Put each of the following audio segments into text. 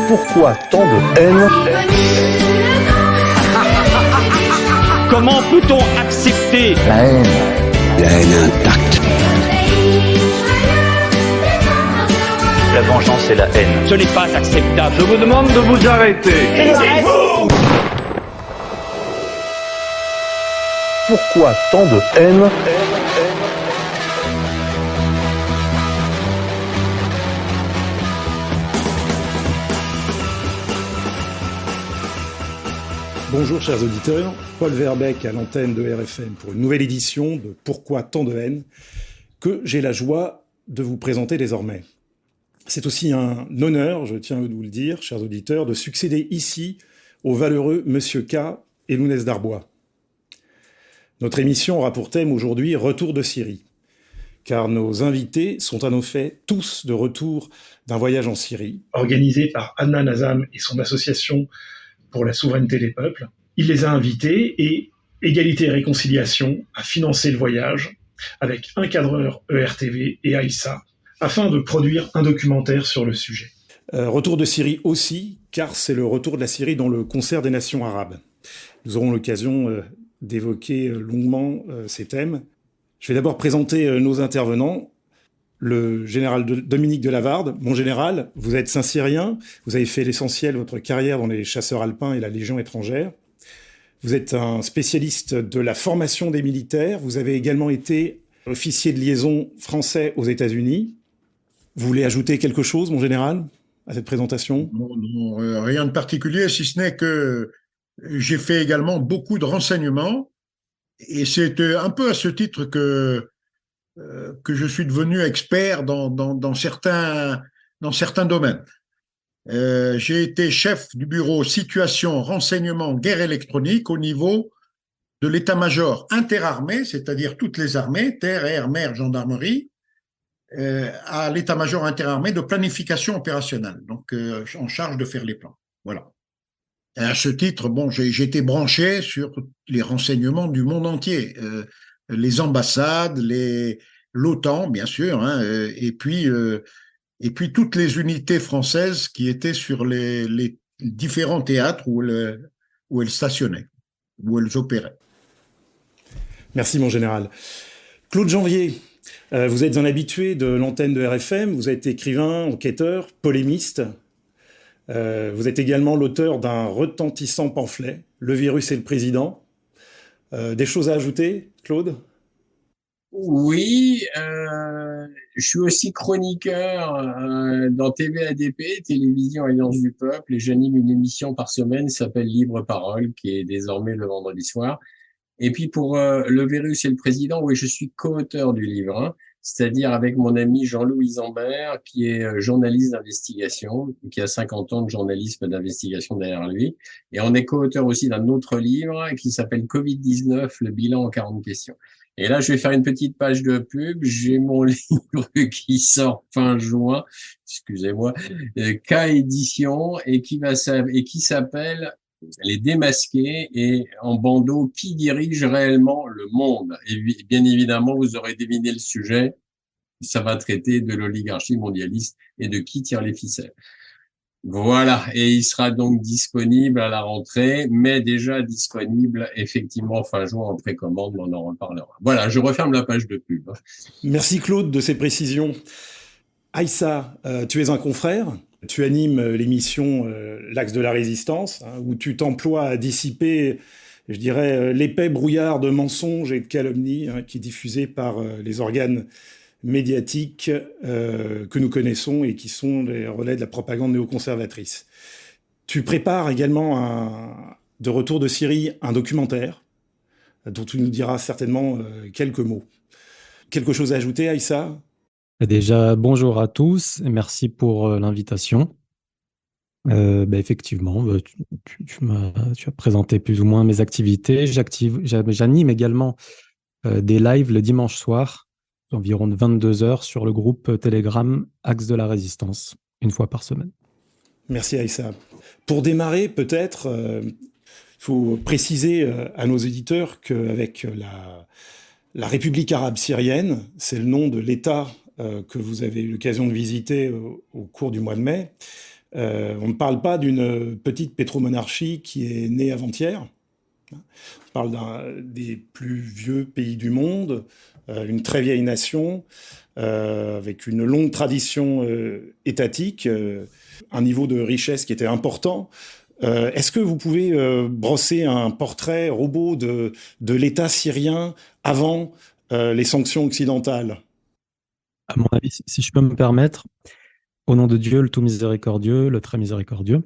Pourquoi tant de haine? Comment peut-on accepter La haine. La haine intacte. La vengeance et la haine? Ce n'est pas acceptable. Je vous demande de vous arrêter. Pourquoi tant de haine? Bonjour chers auditeurs, Paul Verbeek à l'antenne de RFM pour une nouvelle édition de Pourquoi tant de haine que j'ai la joie de vous présenter désormais. C'est aussi un honneur, je tiens à vous le dire, chers auditeurs, de succéder ici au valeureux Monsieur K et Lounès Darbois. Notre émission aura pour thème aujourd'hui Retour de Syrie, car nos invités sont à nos faits tous de retour d'un voyage en Syrie, organisé par Adnan Azam et son association pour la souveraineté des peuples. Il les a invités et Égalité et Réconciliation a financé le voyage avec un cadreur ERTV et Aïssa afin de produire un documentaire sur le sujet. Retour de Syrie aussi, car c'est le retour de la Syrie dans le concert des nations arabes. Nous aurons l'occasion d'évoquer longuement ces thèmes. Je vais d'abord présenter nos intervenants. Le général Dominique Delavarde. Mon général, vous êtes Saint-Cyrien, vous avez fait l'essentiel de votre carrière dans les chasseurs alpins et la Légion étrangère. Vous êtes un spécialiste de la formation des militaires, vous avez également été officier de liaison français aux États-Unis. Vous voulez ajouter quelque chose, mon général, à cette présentation? Non, rien de particulier, si ce n'est que j'ai fait également beaucoup de renseignements, et c'est un peu à ce titre que je suis devenu expert dans certains domaines. J'ai été chef du bureau situation, renseignement, guerre électronique au niveau de l'état-major interarmé, c'est-à-dire toutes les armées, terre, air, mer, gendarmerie, à l'état-major interarmé de planification opérationnelle, donc en charge de faire les plans. Voilà. Et à ce titre, bon, j'ai été branché sur les renseignements du monde entier, les ambassades, l'OTAN, bien sûr, hein, et puis toutes les unités françaises qui étaient sur les différents théâtres où elles stationnaient, où elles opéraient. Merci, mon général. Claude Janvier, vous êtes un habitué de l'antenne de RFM, vous êtes écrivain, enquêteur, polémiste. Vous êtes également l'auteur d'un retentissant pamphlet, Le virus et le président. Des choses à ajouter, Claude ? Oui, je suis aussi chroniqueur dans TVADP, Télévision Alliance du Peuple, et j'anime une émission par semaine qui s'appelle Libre Parole, qui est désormais le vendredi soir. Et puis pour Le virus et le président, oui, je suis co-auteur du livre, hein, c'est-à-dire avec mon ami Jean-Louis Zambert, qui est journaliste d'investigation, qui a 50 ans de journalisme d'investigation derrière lui. Et on est co-auteur aussi d'un autre livre qui s'appelle Covid-19, le bilan en 40 questions. Et là, je vais faire une petite page de pub. J'ai mon livre qui sort fin juin, excusez-moi, K édition, et qui s'appelle Les démasqués, et en bandeau, qui dirige réellement le monde. Et bien évidemment, vous aurez deviné le sujet. Ça va traiter de l'oligarchie mondialiste et de qui tire les ficelles. Voilà, et il sera donc disponible à la rentrée, mais déjà disponible effectivement fin juin en précommande, on en reparlera. Voilà, je referme la page de pub. Merci Claude de ces précisions. Aïssa, tu es un confrère, tu animes l'émission L'Axe de la Résistance, hein, où tu t'emploies à dissiper, je dirais, l'épais brouillard de mensonges et de calomnies qui est diffusé par les organes médiatiques que nous connaissons et qui sont les relais de la propagande néoconservatrice. Tu prépares également, de retour de Syrie, un documentaire dont tu nous diras certainement quelques mots. Quelque chose à ajouter, Aïssa ? Déjà, bonjour à tous et merci pour l'invitation. Effectivement, tu as présenté plus ou moins mes activités. J'anime également des lives le dimanche soir, environ de 22 heures, sur le groupe Telegram Axe de la Résistance, une fois par semaine. Merci Aïssa. Pour démarrer, peut-être, il faut préciser à nos éditeurs qu'avec la République arabe syrienne, c'est le nom de l'État que vous avez eu l'occasion de visiter au cours du mois de mai, On ne parle pas d'une petite pétromonarchie qui est née avant-hier. On parle d'un des plus vieux pays du monde, une très vieille nation, avec une longue tradition étatique, un niveau de richesse qui était important. Est-ce que vous pouvez brosser un portrait robot de l'État syrien avant les sanctions occidentales? À mon avis, si je peux me permettre, au nom de Dieu, le tout miséricordieux, le très miséricordieux,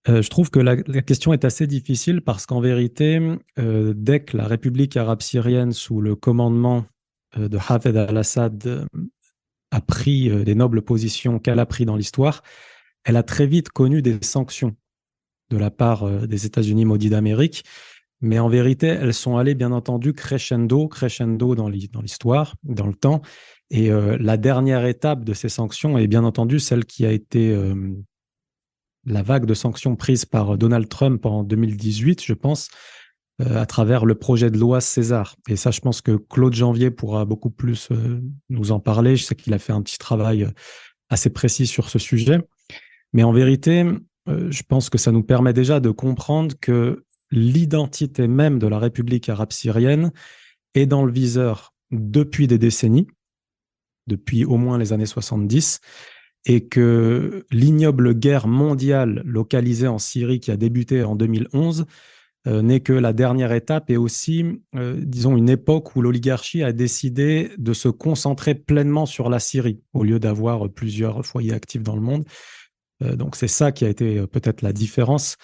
je trouve que la question est assez difficile parce qu'en vérité, dès que la République arabe syrienne, sous le commandement de Hafez al-Assad, a pris les nobles positions qu'elle a pris dans l'histoire, elle a très vite connu des sanctions de la part des États-Unis maudits d'Amérique. Mais en vérité, elles sont allées bien entendu crescendo dans l'histoire, dans le temps. Et la dernière étape de ces sanctions est bien entendu celle qui a été la vague de sanctions prise par Donald Trump en 2018, je pense, à travers le projet de loi César. Et ça, je pense que Claude Janvier pourra beaucoup plus nous en parler. Je sais qu'il a fait un petit travail assez précis sur ce sujet. Mais en vérité, je pense que ça nous permet déjà de comprendre que l'identité même de la République arabe syrienne est dans le viseur depuis des décennies, depuis au moins les années 70, et que l'ignoble guerre mondiale localisée en Syrie qui a débuté en 2011 n'est que la dernière étape et aussi, disons, une époque où l'oligarchie a décidé de se concentrer pleinement sur la Syrie au lieu d'avoir plusieurs foyers actifs dans le monde. Donc c'est ça qui a été peut-être la différence.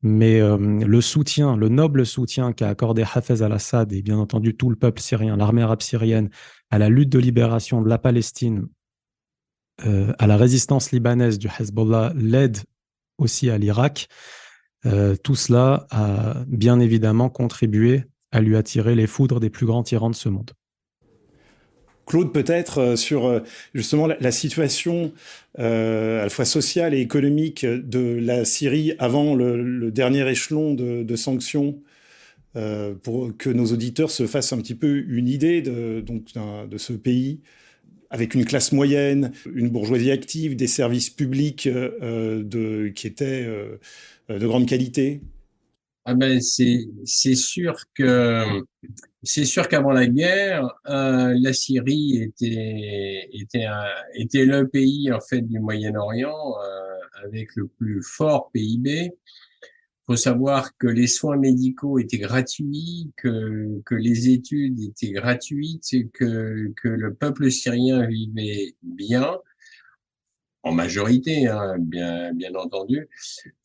Mais le soutien, le noble soutien qu'a accordé Hafez al-Assad et bien entendu tout le peuple syrien, l'armée arabe syrienne, à la lutte de libération de la Palestine, à la résistance libanaise du Hezbollah, l'aide aussi à l'Irak, tout cela a bien évidemment contribué à lui attirer les foudres des plus grands tyrans de ce monde. Claude, peut-être sur justement la situation à la fois sociale et économique de la Syrie avant le dernier échelon de sanctions, pour que nos auditeurs se fassent un petit peu une idée de ce pays, avec une classe moyenne, une bourgeoisie active, des services publics qui étaient de grande qualité. Ah ben c'est sûr qu'avant la guerre, la Syrie était le pays en fait du Moyen-Orient avec le plus fort PIB. Faut savoir que les soins médicaux étaient gratuits, que les études étaient gratuites, et que le peuple syrien vivait bien, en majorité, hein, bien entendu,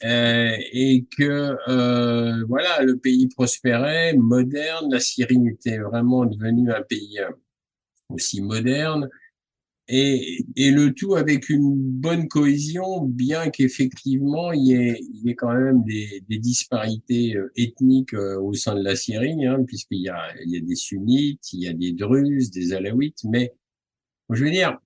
et que voilà, le pays prospérait, moderne. La Syrie était vraiment devenue un pays aussi moderne. Et le tout avec une bonne cohésion, bien qu'effectivement il y ait quand même des disparités ethniques au sein de la Syrie, hein, puisqu'il y a des sunnites, il y a des druzes, des alaouites, mais je veux dire,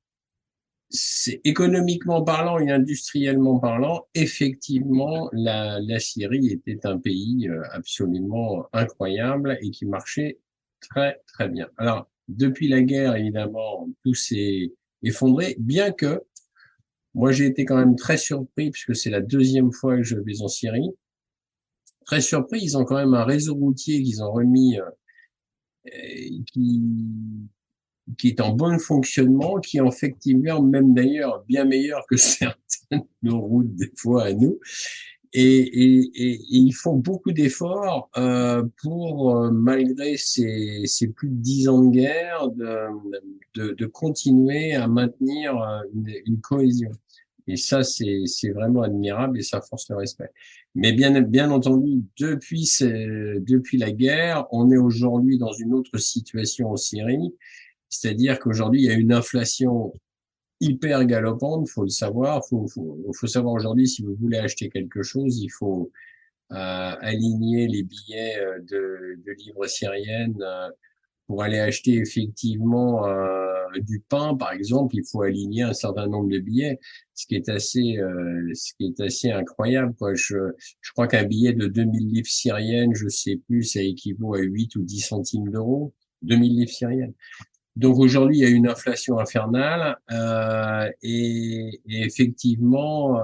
c'est économiquement parlant et industriellement parlant, effectivement la Syrie était un pays absolument incroyable et qui marchait très très bien. Alors depuis la guerre, évidemment, tout s'est effondré, bien que moi j'ai été quand même très surpris, puisque c'est la deuxième fois que je vais en Syrie. Très surpris, ils ont quand même un réseau routier qu'ils ont remis, qui est en bon fonctionnement, qui est effectivement même d'ailleurs bien meilleur que certaines de nos routes des fois à nous. Et ils font beaucoup d'efforts pour, malgré ces plus de 10 ans de guerre, de continuer à maintenir une cohésion. Et ça, c'est vraiment admirable et ça force le respect. Mais bien entendu, depuis la guerre, on est aujourd'hui dans une autre situation en Syrie, c'est-à-dire qu'aujourd'hui, il y a une inflation hyper galopante, faut le savoir. Faut savoir aujourd'hui, si vous voulez acheter quelque chose, il faut aligner les billets de livres syriennes pour aller acheter effectivement du pain, par exemple. Il faut aligner un certain nombre de billets, ce qui est assez incroyable, quoi. Je crois qu'un billet de 2000 livres syriennes, je sais plus, ça équivaut à 8 ou 10 centimes d'euros. 2000 livres syriennes. Donc aujourd'hui, il y a une inflation infernale et effectivement,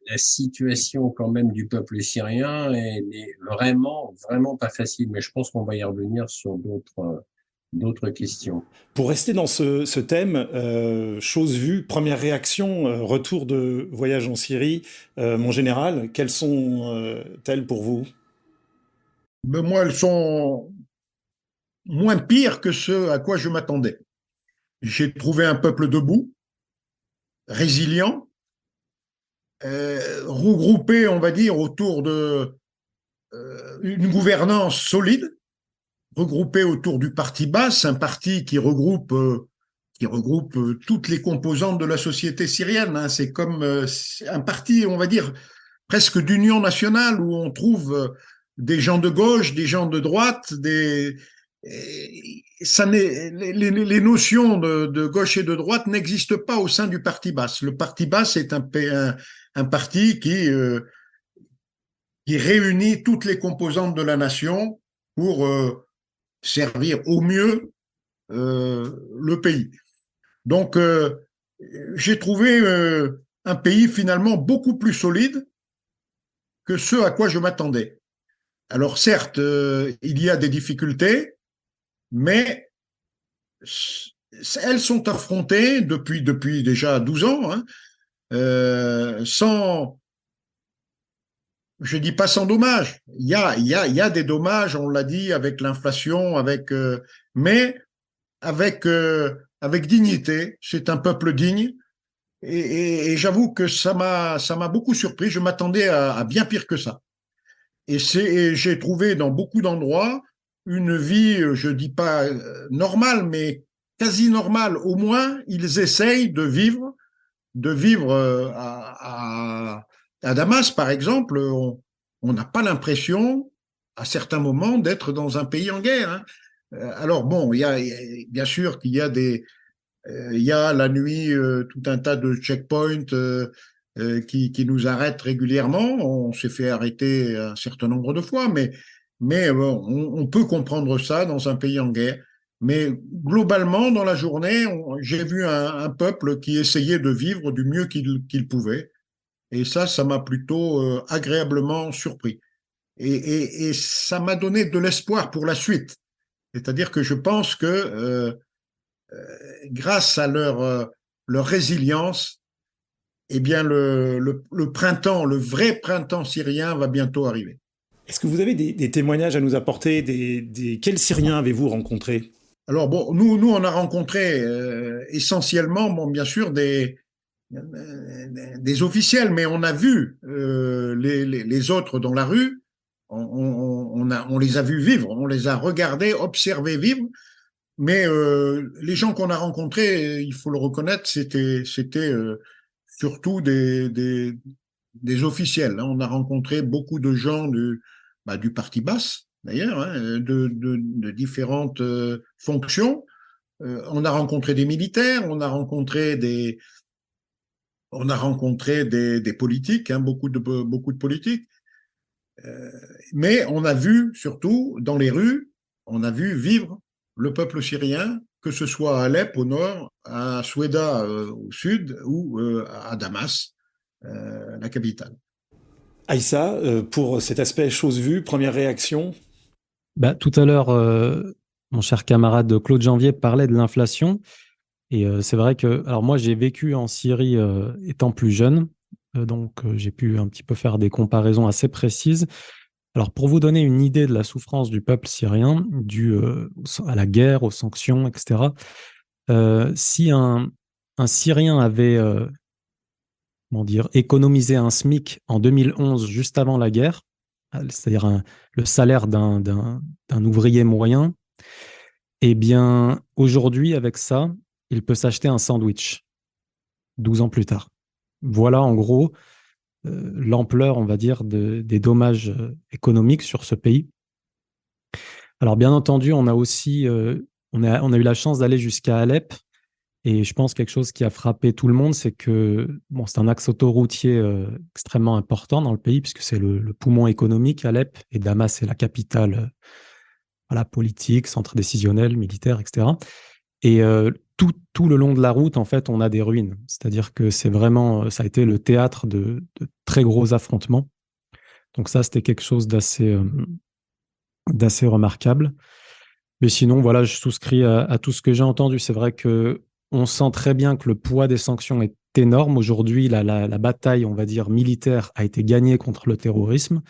la situation quand même du peuple syrien est vraiment, vraiment pas facile. Mais je pense qu'on va y revenir sur d'autres questions. Pour rester dans ce thème, chose vue, première réaction, retour de voyage en Syrie, mon général, quelles sont-elles pour vous? Mais moi, elles sont moins pires que ce à quoi je m'attendais. J'ai trouvé un peuple debout, résilient, regroupé, on va dire, autour de une gouvernance solide, regroupé autour du parti Baas, un parti qui regroupe toutes les composantes de la société syrienne. Hein. C'est comme un parti, on va dire, presque d'union nationale où on trouve des gens de gauche, des gens de droite, les notions de gauche et de droite n'existent pas au sein du parti Baas. Le parti Baas est un parti qui réunit toutes les composantes de la nation pour servir au mieux le pays. Donc, j'ai trouvé un pays finalement beaucoup plus solide que ce à quoi je m'attendais. Alors certes, il y a des difficultés, mais elles sont affrontées depuis déjà 12 ans, hein, sans, je dis pas sans dommages. Il y a des dommages, on l'a dit, avec l'inflation, mais avec dignité. C'est un peuple digne. Et j'avoue que ça m'a beaucoup surpris. Je m'attendais à bien pire que ça. Et j'ai trouvé dans beaucoup d'endroits une vie, je dis pas normale, mais quasi normale. Au moins, ils essayent de vivre à Damas, par exemple. On n'a pas l'impression, à certains moments, d'être dans un pays en guerre. Hein. Alors bon, bien sûr qu'il y a il y a la nuit tout un tas de checkpoints qui nous arrêtent régulièrement. On s'est fait arrêter un certain nombre de fois, mais bon, on peut comprendre ça dans un pays en guerre. Mais globalement, dans la journée, j'ai vu un peuple qui essayait de vivre du mieux qu'il pouvait. Et ça m'a plutôt agréablement surpris. Et ça m'a donné de l'espoir pour la suite. C'est-à-dire que je pense que grâce à leur résilience, eh bien le printemps, le vrai printemps syrien va bientôt arriver. Est-ce que vous avez des témoignages à nous apporter quels Syriens avez-vous rencontrés? Alors bon, nous on a rencontré essentiellement, bon, bien sûr, des officiels, mais on a vu les autres dans la rue, on les a vus vivre, on les a regardés, observés vivre, mais les gens qu'on a rencontrés, il faut le reconnaître, c'était surtout des officiels. Hein. On a rencontré beaucoup de gens du parti Baas, d'ailleurs, hein, de différentes fonctions. On a rencontré des militaires, on a rencontré des politiques, hein, beaucoup de politiques. Mais on a vu surtout dans les rues, on a vu vivre le peuple syrien, que ce soit à Alep au nord, à Soueda au sud ou à Damas, la capitale. Aïssa, pour cet aspect chose vue, première réaction? Tout à l'heure, mon cher camarade Claude Janvier parlait de l'inflation. Et c'est vrai que, alors moi, j'ai vécu en Syrie étant plus jeune, donc j'ai pu un petit peu faire des comparaisons assez précises. Alors, pour vous donner une idée de la souffrance du peuple syrien, due à la guerre, aux sanctions, etc., si un Syrien avait économisé un SMIC en 2011, juste avant la guerre, c'est-à-dire le salaire d'un ouvrier moyen, eh bien, aujourd'hui, avec ça, il peut s'acheter un sandwich 12 ans plus tard. Voilà, en gros, l'ampleur, on va dire, des dommages économiques sur ce pays. Alors, bien entendu, on a aussi on a eu la chance d'aller jusqu'à Alep. Et je pense quelque chose qui a frappé tout le monde, c'est que c'est un axe autoroutier extrêmement important dans le pays, puisque c'est le poumon économique, Alep, et Damas est la capitale politique, centre décisionnel, militaire, etc. Et tout le long de la route, en fait, on a des ruines. C'est-à-dire que c'est vraiment, ça a été le théâtre de très gros affrontements. Donc ça, c'était quelque chose d'assez remarquable. Mais sinon, voilà, je souscris à tout ce que j'ai entendu. C'est vrai que on sent très bien que le poids des sanctions est énorme. Aujourd'hui, la bataille, on va dire, militaire a été gagnée contre le terrorisme.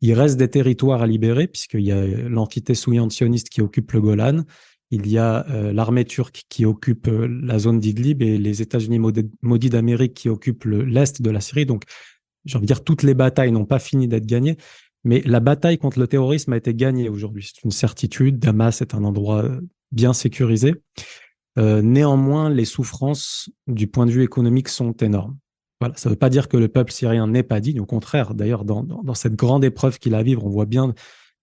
Il reste des territoires à libérer, puisqu'il y a l'entité souillante sioniste qui occupe le Golan. Il y a l'armée turque qui occupe la zone d'Idlib et les États-Unis maudits d'Amérique qui occupent l'est de la Syrie. Donc, j'ai envie de dire, toutes les batailles n'ont pas fini d'être gagnées. Mais la bataille contre le terrorisme a été gagnée aujourd'hui. C'est une certitude. Damas est un endroit bien sécurisé. Néanmoins, les souffrances du point de vue économique sont énormes. Voilà, ça ne veut pas dire que le peuple syrien n'est pas digne. Au contraire, d'ailleurs, dans cette grande épreuve qu'il a à vivre, on voit bien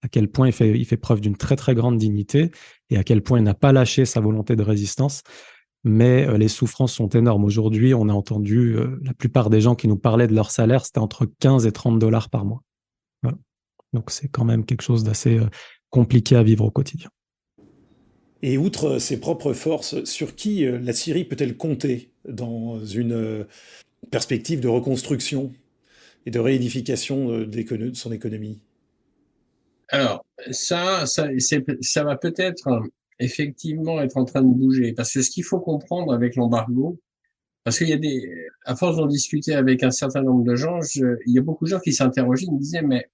à quel point il fait preuve d'une très, très grande dignité et à quel point il n'a pas lâché sa volonté de résistance. Mais les souffrances sont énormes. Aujourd'hui, on a entendu la plupart des gens qui nous parlaient de leur salaire, c'était entre 15 et 30 dollars par mois. Voilà. Donc, c'est quand même quelque chose d'assez compliqué à vivre au quotidien. Et outre ses propres forces, sur qui la Syrie peut-elle compter dans une perspective de reconstruction et de réédification de son économie? Alors, ça va peut-être effectivement être en train de bouger, parce que ce qu'il faut comprendre avec l'embargo, parce qu'il y a à force d'en discuter avec un certain nombre de gens, il y a beaucoup de gens qui s'interrogeaient, ils me disaient, mais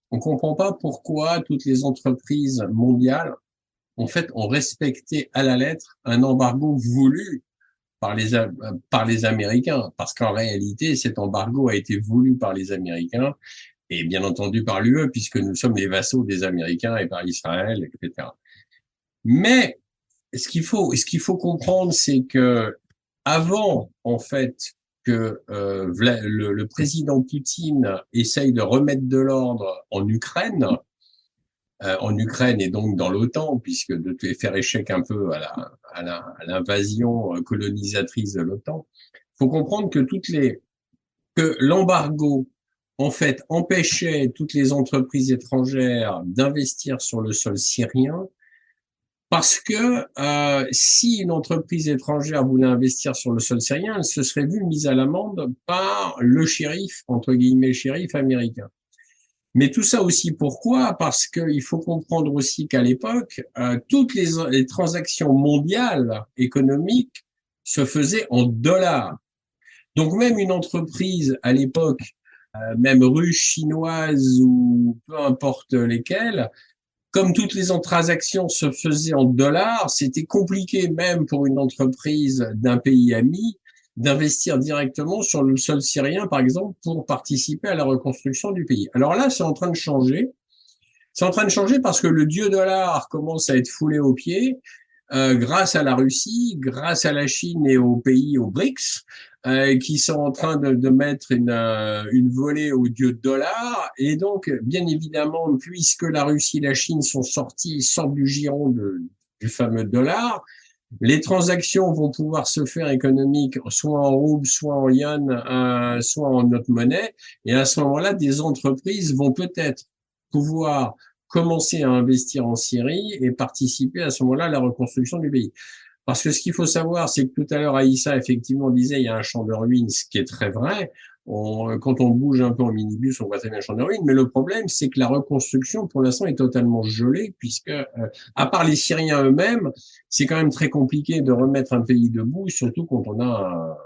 on comprend pas pourquoi toutes les entreprises mondiales, en fait, ont respecté à la lettre un embargo voulu par les Américains, parce qu'en réalité, cet embargo a été voulu par les Américains et bien entendu par l'UE, puisque nous sommes les vassaux des Américains et par Israël, etc. Mais ce qu'il faut comprendre, c'est que avant, en fait, que le président Poutine essaye de remettre de l'ordre en Ukraine et donc dans l'OTAN, puisque de faire échec un peu à l'invasion colonisatrice de l'OTAN, faut comprendre que l'embargo en fait empêchait toutes les entreprises étrangères d'investir sur le sol syrien, parce que si une entreprise étrangère voulait investir sur le sol syrien, elle se serait vue mise à l'amende par le shérif, entre guillemets, shérif américain. Mais tout ça aussi, pourquoi? Parce qu'il faut comprendre aussi qu'à l'époque, toutes les transactions mondiales économiques se faisaient en dollars. Donc même une entreprise à l'époque, même russe, chinoise ou peu importe lesquelles, comme toutes les transactions se faisaient en dollars, c'était compliqué même pour une entreprise d'un pays ami d'investir directement sur le sol syrien, par exemple, pour participer à la reconstruction du pays. Alors là, c'est en train de changer. C'est en train de changer parce que le dieu dollar commence à être foulé aux pieds grâce à la Russie, grâce à la Chine et aux pays, aux BRICS, qui sont en train de mettre une volée au dieu dollar. Et donc, bien évidemment, puisque la Russie et la Chine sortent du giron du fameux dollar, les transactions vont pouvoir se faire économiques soit en rouble, soit en yuan, soit en autre monnaie. Et à ce moment-là, des entreprises vont peut-être pouvoir commencer à investir en Syrie et participer à ce moment-là à la reconstruction du pays. Parce que ce qu'il faut savoir, c'est que tout à l'heure, Aïssa, effectivement, disait il y a un champ de ruines, ce qui est très vrai. Quand on bouge un peu en minibus, on voit très bien le champ de ruines. Mais le problème, c'est que la reconstruction, pour l'instant, est totalement gelée, puisque, à part les Syriens eux-mêmes, c'est quand même très compliqué de remettre un pays debout, surtout quand on a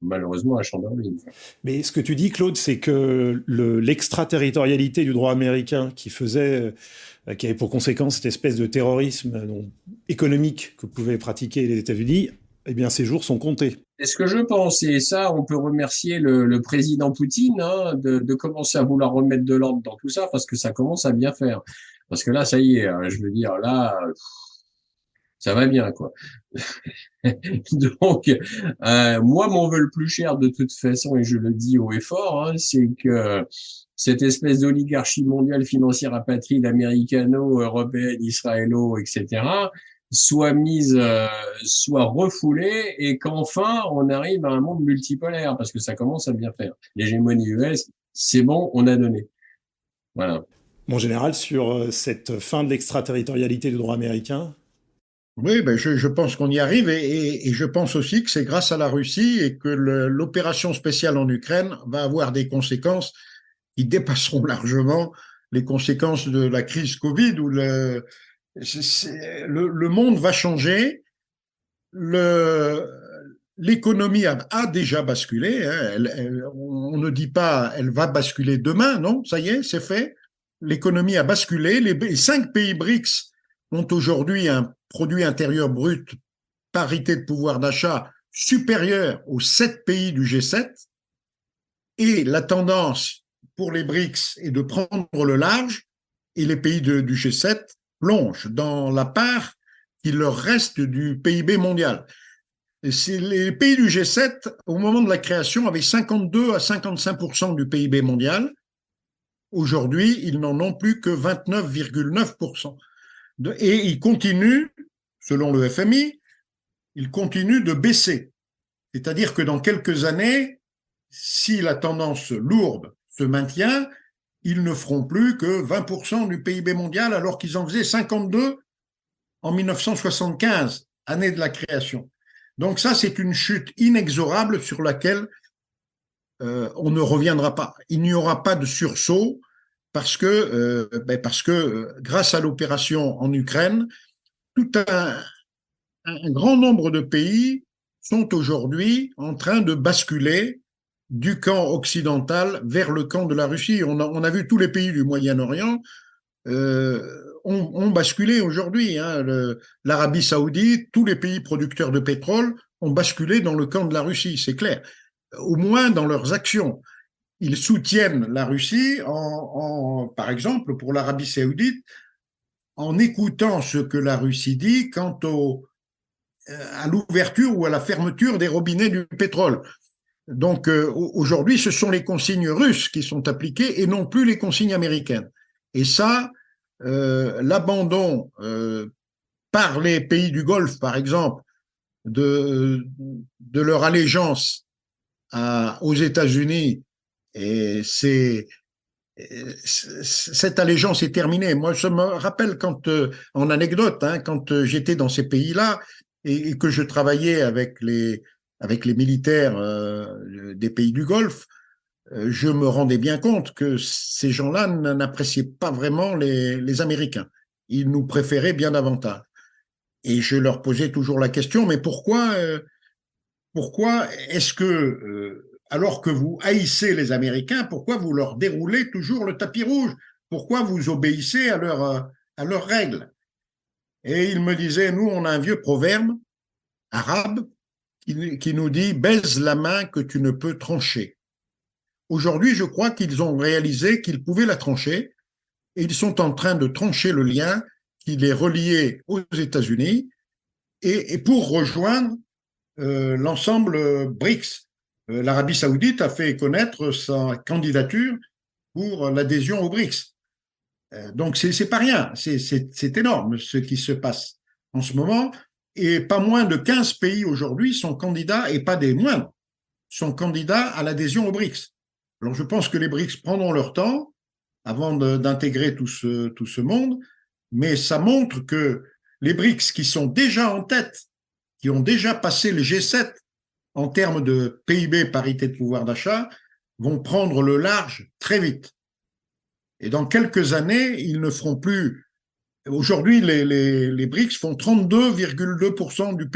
malheureusement un champ de ruines. Mais ce que tu dis, Claude, c'est que l'extraterritorialité du droit américain qui avait pour conséquence cette espèce de terrorisme économique que pouvaient pratiquer les États-Unis, eh bien, ces jours sont comptés. C'est ce que je pense, et ça, on peut remercier le président Poutine de commencer à vouloir remettre de l'ordre dans tout ça, parce que ça commence à bien faire. Parce que là, ça y est, je veux dire, là, ça va bien, quoi. Donc, moi, mon vœu le plus cher, de toute façon, et je le dis haut et fort, c'est que cette espèce d'oligarchie mondiale financière apatride américano-européenne, israélo, etc., soit refoulée, et qu'enfin on arrive à un monde multipolaire, parce que ça commence à bien faire. L'hégémonie US, c'est bon, on a donné. Voilà. En général, sur cette fin de l'extraterritorialité du droit américain, Oui, ben je pense qu'on y arrive et je pense aussi que c'est grâce à la Russie et que l'opération spéciale en Ukraine va avoir des conséquences qui dépasseront largement les conséquences de la crise Covid où le monde va changer. L'économie a déjà basculé. Hein. On ne dit pas elle va basculer demain, non, ça y est, c'est fait. L'économie a basculé. Les 5 pays BRICS ont aujourd'hui un produit intérieur brut parité de pouvoir d'achat supérieure aux 7 pays du G7. Et la tendance pour les BRICS est de prendre le large et les pays du G7 plongent dans la part qui leur reste du PIB mondial. Les pays du G7, au moment de la création, avaient 52 à 55% du PIB mondial. Aujourd'hui, ils n'en ont plus que 29,9%. Et ils continuent, selon le FMI, ils continuent de baisser. C'est-à-dire que dans quelques années, si la tendance lourde se maintient, ils ne feront plus que 20% du PIB mondial alors qu'ils en faisaient 52 en 1975, année de la création. Donc ça, c'est une chute inexorable sur laquelle on ne reviendra pas. Il n'y aura pas de sursaut parce que grâce à l'opération en Ukraine, tout un grand nombre de pays sont aujourd'hui en train de basculer du camp occidental vers le camp de la Russie. On a vu tous les pays du Moyen-Orient ont basculé aujourd'hui. Hein. L'Arabie saoudite, tous les pays producteurs de pétrole ont basculé dans le camp de la Russie, c'est clair. Au moins dans leurs actions. Ils soutiennent la Russie, par exemple, pour l'Arabie saoudite, en écoutant ce que la Russie dit quant à l'ouverture ou à la fermeture des robinets du pétrole. Donc aujourd'hui, ce sont les consignes russes qui sont appliquées et non plus les consignes américaines. Et ça, l'abandon par les pays du Golfe, par exemple, de leur allégeance aux États-Unis, et cette allégeance est terminée. Moi, je me rappelle en anecdote, hein, quand j'étais dans ces pays-là et que je travaillais avec les militaires des pays du Golfe, je me rendais bien compte que ces gens-là n'appréciaient pas vraiment les Américains. Ils nous préféraient bien davantage. Et je leur posais toujours la question, mais pourquoi est-ce que, alors que vous haïssez les Américains, pourquoi vous leur déroulez toujours le tapis rouge? Pourquoi vous obéissez à leurs règles? Et ils me disaient, nous, on a un vieux proverbe arabe qui nous dit « baise la main que tu ne peux trancher ». Aujourd'hui, je crois qu'ils ont réalisé qu'ils pouvaient la trancher et ils sont en train de trancher le lien qui les reliait aux États-Unis et pour rejoindre l'ensemble BRICS. L'Arabie saoudite a fait connaître sa candidature pour l'adhésion aux BRICS. Donc, c'est pas rien, c'est énorme ce qui se passe en ce moment. Et pas moins de 15 pays aujourd'hui sont candidats, et pas des moindres, sont candidats à l'adhésion aux BRICS. Alors, je pense que les BRICS prendront leur temps avant d'intégrer tout ce monde, mais ça montre que les BRICS qui sont déjà en tête, qui ont déjà passé le G7 en termes de PIB, parité de pouvoir d'achat, vont prendre le large très vite. Et dans quelques années, ils ne feront plus. Aujourd'hui, les BRICS font 32,2% du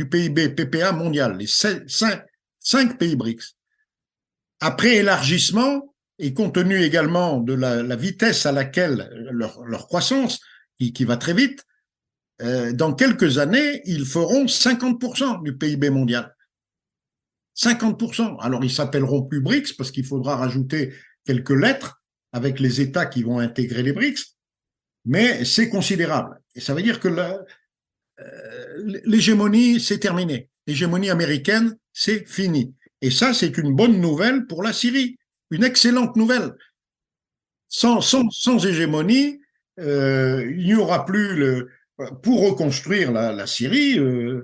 PIB PPA mondial, les 5 pays BRICS. Après élargissement, et compte tenu également de la vitesse à laquelle leur croissance, qui va très vite, dans quelques années, ils feront 50% du PIB mondial. 50%. Alors, ils s'appelleront plus BRICS parce qu'il faudra rajouter quelques lettres avec les États qui vont intégrer les BRICS, mais c'est considérable. Et ça veut dire que l'hégémonie, c'est terminé. L'hégémonie américaine, c'est fini. Et ça, c'est une bonne nouvelle pour la Syrie, une excellente nouvelle. Sans hégémonie, il n'y aura plus pour reconstruire la Syrie,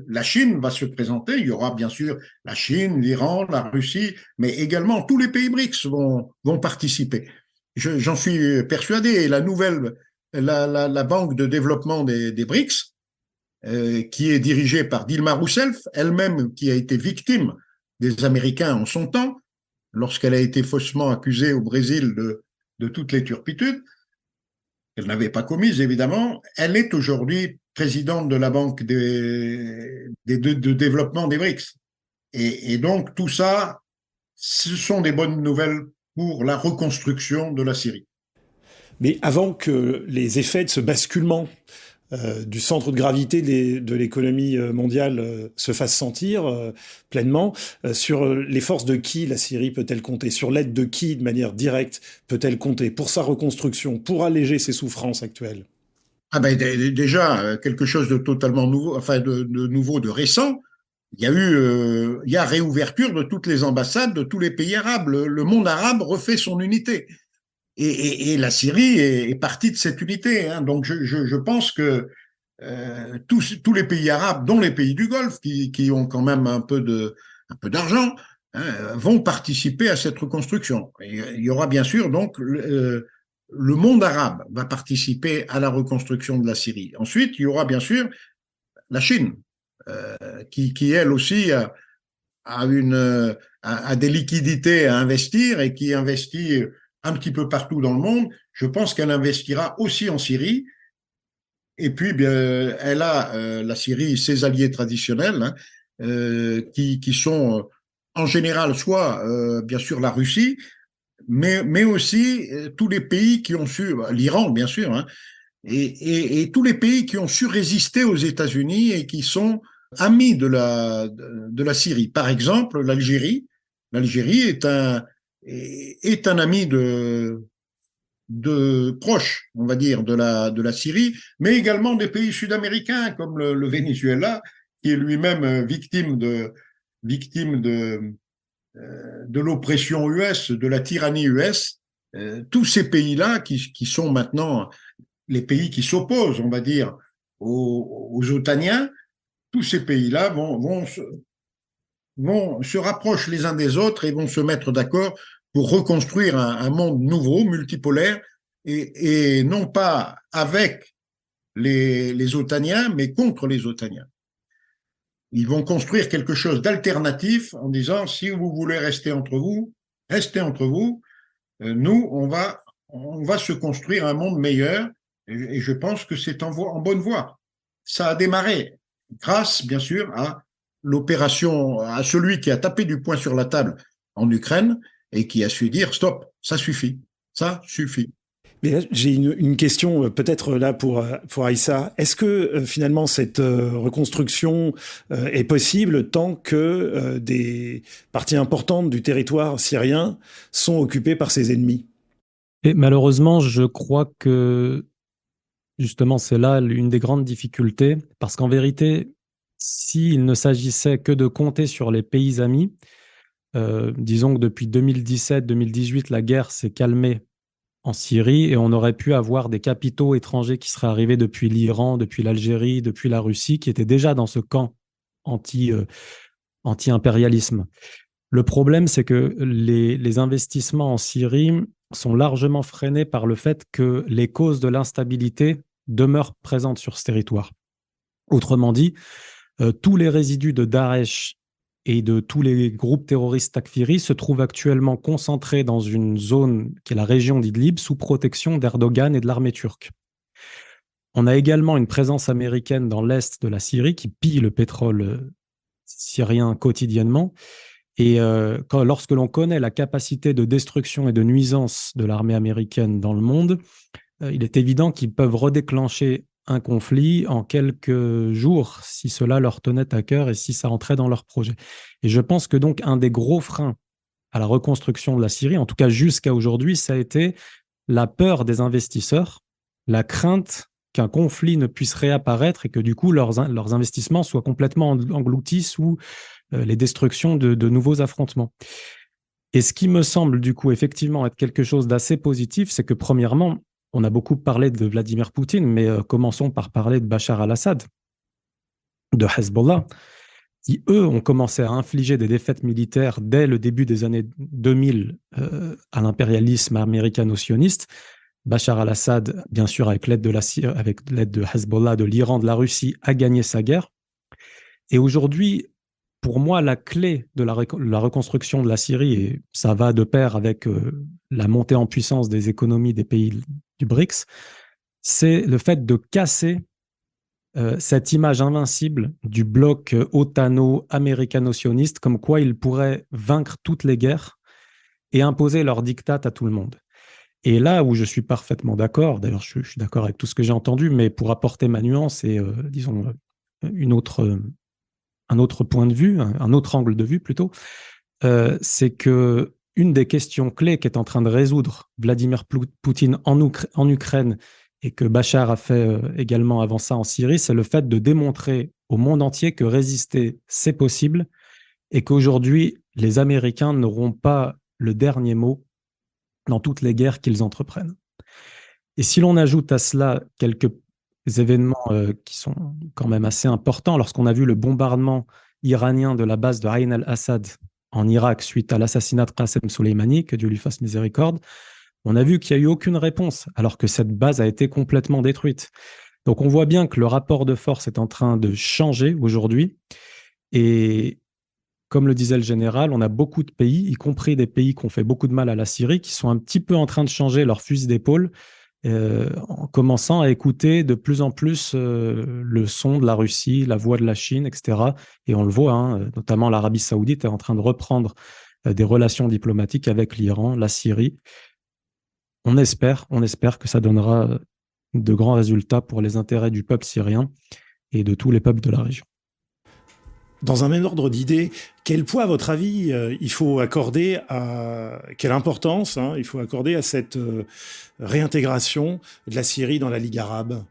la Chine va se présenter. Il y aura bien sûr la Chine, l'Iran, la Russie, mais également tous les pays BRICS vont participer. J'en suis persuadé. Et la banque de développement des BRICS qui est dirigée par Dilma Rousseff, elle-même qui a été victime des Américains en son temps, lorsqu'elle a été faussement accusée au Brésil de toutes les turpitudes, qu'elle n'avait pas commises évidemment. Elle est aujourd'hui présidente de la Banque de développement des BRICS. Et donc tout ça, ce sont des bonnes nouvelles pour la reconstruction de la Syrie. Mais avant que les effets de ce basculement du centre de gravité de l'économie mondiale se fassent sentir pleinement, sur les forces de qui la Syrie peut-elle compter? Sur l'aide de qui, de manière directe, peut-elle compter pour sa reconstruction, pour alléger ses souffrances actuelles? Ah ben déjà, quelque chose de totalement nouveau, enfin de nouveau, de récent. Il y a réouverture de toutes les ambassades de tous les pays arabes. Le monde arabe refait son unité. Et la Syrie est partie de cette unité. Hein. Donc je pense que tous les pays arabes, dont les pays du Golfe, qui ont quand même un peu d'argent, hein, vont participer à cette reconstruction. Et il y aura bien sûr donc le monde arabe va participer à la reconstruction de la Syrie. Ensuite, il y aura bien sûr la Chine, qui elle aussi a des liquidités à investir et qui investit un petit peu partout dans le monde. Je pense qu'elle investira aussi en Syrie. Et puis, bien, elle a la Syrie, ses alliés traditionnels, hein, qui sont en général soit, bien sûr, la Russie, mais aussi tous les pays qui ont su, l'Iran, bien sûr, hein, et tous les pays qui ont su résister aux États-Unis et qui sont amis de la Syrie. Par exemple, l'Algérie. L'Algérie est un ami de proche, on va dire, de la Syrie, mais également des pays sud-américains comme le Venezuela, qui est lui-même victime de l'oppression US, de la tyrannie US. Tous ces pays-là qui sont maintenant les pays qui s'opposent, on va dire, aux otaniens, tous ces pays-là vont se rapprochent les uns des autres et vont se mettre d'accord pour reconstruire un monde nouveau, multipolaire, et non pas avec les otaniens, mais contre les otaniens. Ils vont construire quelque chose d'alternatif en disant, si vous voulez rester entre vous, restez entre vous. Nous, on va se construire un monde meilleur, et je pense que c'est en bonne voie. Ça a démarré grâce, bien sûr, à l'opération, à celui qui a tapé du poing sur la table en Ukraine et qui a su dire stop, ça suffit, ça suffit. Mais là, j'ai une question peut-être là pour Aïssa. Est-ce que finalement cette reconstruction est possible tant que des parties importantes du territoire syrien sont occupées par ses ennemis? Et malheureusement, je crois que justement c'est là une des grandes difficultés, parce qu'en vérité, s'il ne s'agissait que de compter sur les pays amis, disons que depuis 2017-2018, la guerre s'est calmée en Syrie et on aurait pu avoir des capitaux étrangers qui seraient arrivés depuis l'Iran, depuis l'Algérie, depuis la Russie, qui étaient déjà dans ce camp anti-impérialisme. Le problème, c'est que les investissements en Syrie sont largement freinés par le fait que les causes de l'instabilité demeurent présentes sur ce territoire. Autrement dit, tous les résidus de Daesh et de tous les groupes terroristes takfiris se trouvent actuellement concentrés dans une zone qui est la région d'Idlib, sous protection d'Erdogan et de l'armée turque. On a également une présence américaine dans l'est de la Syrie qui pille le pétrole syrien quotidiennement. Et lorsque l'on connaît la capacité de destruction et de nuisance de l'armée américaine dans le monde, il est évident qu'ils peuvent redéclencher un conflit en quelques jours, si cela leur tenait à cœur et si ça entrait dans leur projet. Et je pense que donc un des gros freins à la reconstruction de la Syrie, en tout cas jusqu'à aujourd'hui, ça a été la peur des investisseurs, la crainte qu'un conflit ne puisse réapparaître et que du coup leurs investissements soient complètement engloutis sous les destructions de nouveaux affrontements. Et ce qui me semble du coup effectivement être quelque chose d'assez positif, c'est que premièrement, on a beaucoup parlé de Vladimir Poutine, mais commençons par parler de Bachar al-Assad, de Hezbollah, qui, eux, ont commencé à infliger des défaites militaires dès le début des années 2000 à l'impérialisme américano-sioniste. Bachar al-Assad, bien sûr, avec l'aide de Hezbollah, de l'Iran, de la Russie, a gagné sa guerre. Et aujourd'hui, pour moi, la clé de la reconstruction de la Syrie, et ça va de pair avec la montée en puissance des économies des pays du BRICS, c'est le fait de casser cette image invincible du bloc otano-américano-sioniste, comme quoi ils pourraient vaincre toutes les guerres et imposer leur diktat à tout le monde. Et là où je suis parfaitement d'accord, d'ailleurs je suis d'accord avec tout ce que j'ai entendu, mais pour apporter ma nuance et disons un autre point de vue, un autre angle de vue plutôt, c'est que une des questions clés qu'est en train de résoudre Vladimir Poutine en Ukraine et que Bachar a fait également avant ça en Syrie, c'est le fait de démontrer au monde entier que résister, c'est possible et qu'aujourd'hui, les Américains n'auront pas le dernier mot dans toutes les guerres qu'ils entreprennent. Et si l'on ajoute à cela quelques événements qui sont quand même assez importants, lorsqu'on a vu le bombardement iranien de la base de Ain al-Assad en Irak suite à l'assassinat de Qasem Soleimani, que Dieu lui fasse miséricorde, on a vu qu'il n'y a eu aucune réponse, alors que cette base a été complètement détruite. Donc on voit bien que le rapport de force est en train de changer aujourd'hui. Et comme le disait le général, on a beaucoup de pays, y compris des pays qui ont fait beaucoup de mal à la Syrie, qui sont un petit peu en train de changer leur fusil d'épaule, en commençant à écouter de plus en plus le son de la Russie, la voix de la Chine, etc. Et on le voit, hein, notamment l'Arabie saoudite est en train de reprendre des relations diplomatiques avec l'Iran, la Syrie. On espère que ça donnera de grands résultats pour les intérêts du peuple syrien et de tous les peuples de la région. Dans un même ordre d'idées, quel poids, à votre avis, il faut accorder à... Quelle importance il faut accorder à cette réintégration de la Syrie dans la Ligue arabe?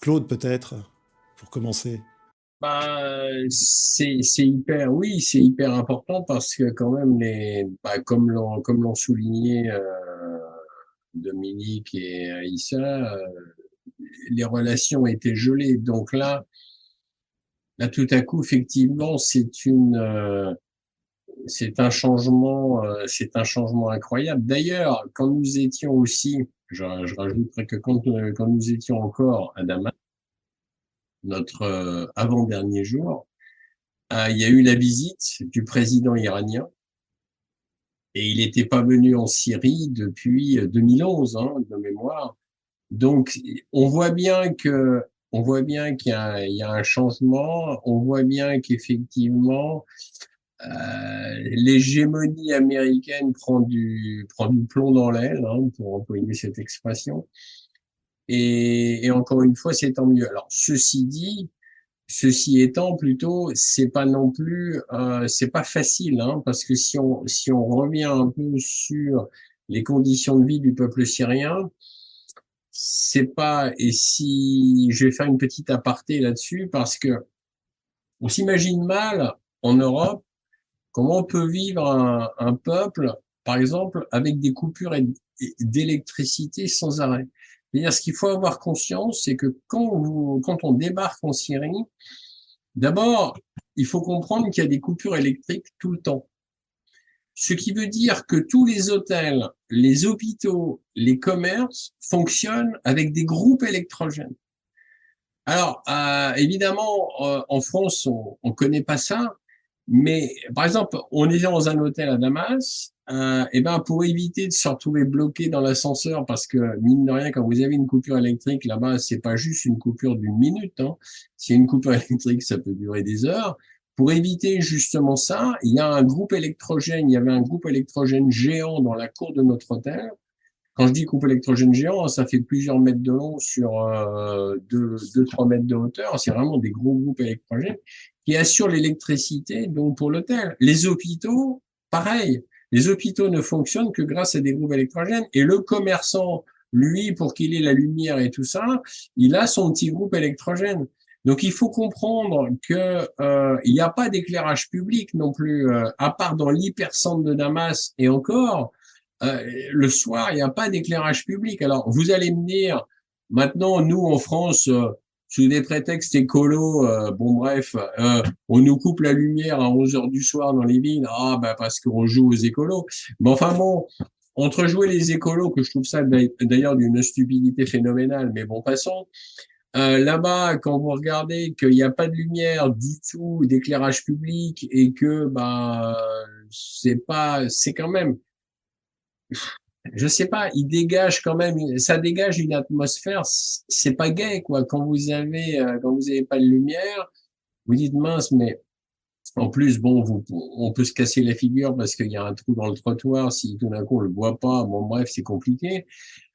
Claude, peut-être, pour commencer. C'est hyper important parce que quand même comme l'ont souligné Dominique et Aïssa, les relations étaient gelées. Donc là, tout à coup, effectivement, c'est un changement incroyable. D'ailleurs, quand nous étions aussi, je rajouterais que quand nous étions encore à Damas, notre avant-dernier jour, il y a eu la visite du président iranien et il n'était pas venu en Syrie depuis 2011, de mémoire. Donc, on voit bien qu'il y a un chempement, on voit bien qu'effectivement, l'hégémonie américaine prend du plomb dans l'aile, pour employer cette expression. Et encore une fois, c'est tant mieux. Alors, ceci étant plutôt, c'est pas non plus, c'est pas facile, parce que si on revient un peu sur les conditions de vie du peuple syrien, et si je vais faire une petite aparté là-dessus, parce que on s'imagine mal en Europe comment on peut vivre un peuple, par exemple, avec des coupures d'électricité sans arrêt. C'est-à-dire, ce qu'il faut avoir conscience, c'est que quand on débarque en Syrie, d'abord, il faut comprendre qu'il y a des coupures électriques tout le temps. Ce qui veut dire que tous les hôtels, les hôpitaux, les commerces fonctionnent avec des groupes électrogènes. Alors, évidemment, en France, on connaît pas ça, mais par exemple, on est dans un hôtel à Damas, pour éviter de se retrouver bloqué dans l'ascenseur, parce que mine de rien, quand vous avez une coupure électrique là-bas, c'est pas juste une coupure d'une minute. S'il y a une coupure électrique, ça peut durer des heures. Pour éviter justement ça, il y avait un groupe électrogène géant dans la cour de notre hôtel. Quand je dis groupe électrogène géant, ça fait plusieurs mètres de long sur 2-3 mètres de hauteur. C'est vraiment des gros groupes électrogènes qui assurent l'électricité donc pour l'hôtel. Les hôpitaux, pareil. Les hôpitaux ne fonctionnent que grâce à des groupes électrogènes. Et le commerçant, lui, pour qu'il ait la lumière et tout ça, il a son petit groupe électrogène. Donc, il faut comprendre que il n'y a pas d'éclairage public non plus, à part dans l'hypercentre de Damas. Et encore, le soir, il n'y a pas d'éclairage public. Alors, vous allez me dire, maintenant, nous, en France, sous des prétextes écolos, on nous coupe la lumière à 11 heures du soir dans les villes. Parce qu'on joue aux écolos. Mais enfin bon, entrejouer les écolos, que je trouve ça d'ailleurs d'une stupidité phénoménale, mais bon, passons. Là-bas, quand vous regardez qu'il n'y a pas de lumière du tout, d'éclairage public, et que c'est quand même, je sais pas, il dégage quand même, ça dégage une atmosphère, c'est pas gai quoi. Quand vous avez pas de lumière, vous dites mince, mais en plus bon, on peut se casser la figure parce qu'il y a un trou dans le trottoir, si tout d'un coup on le voit pas, bon bref, c'est compliqué.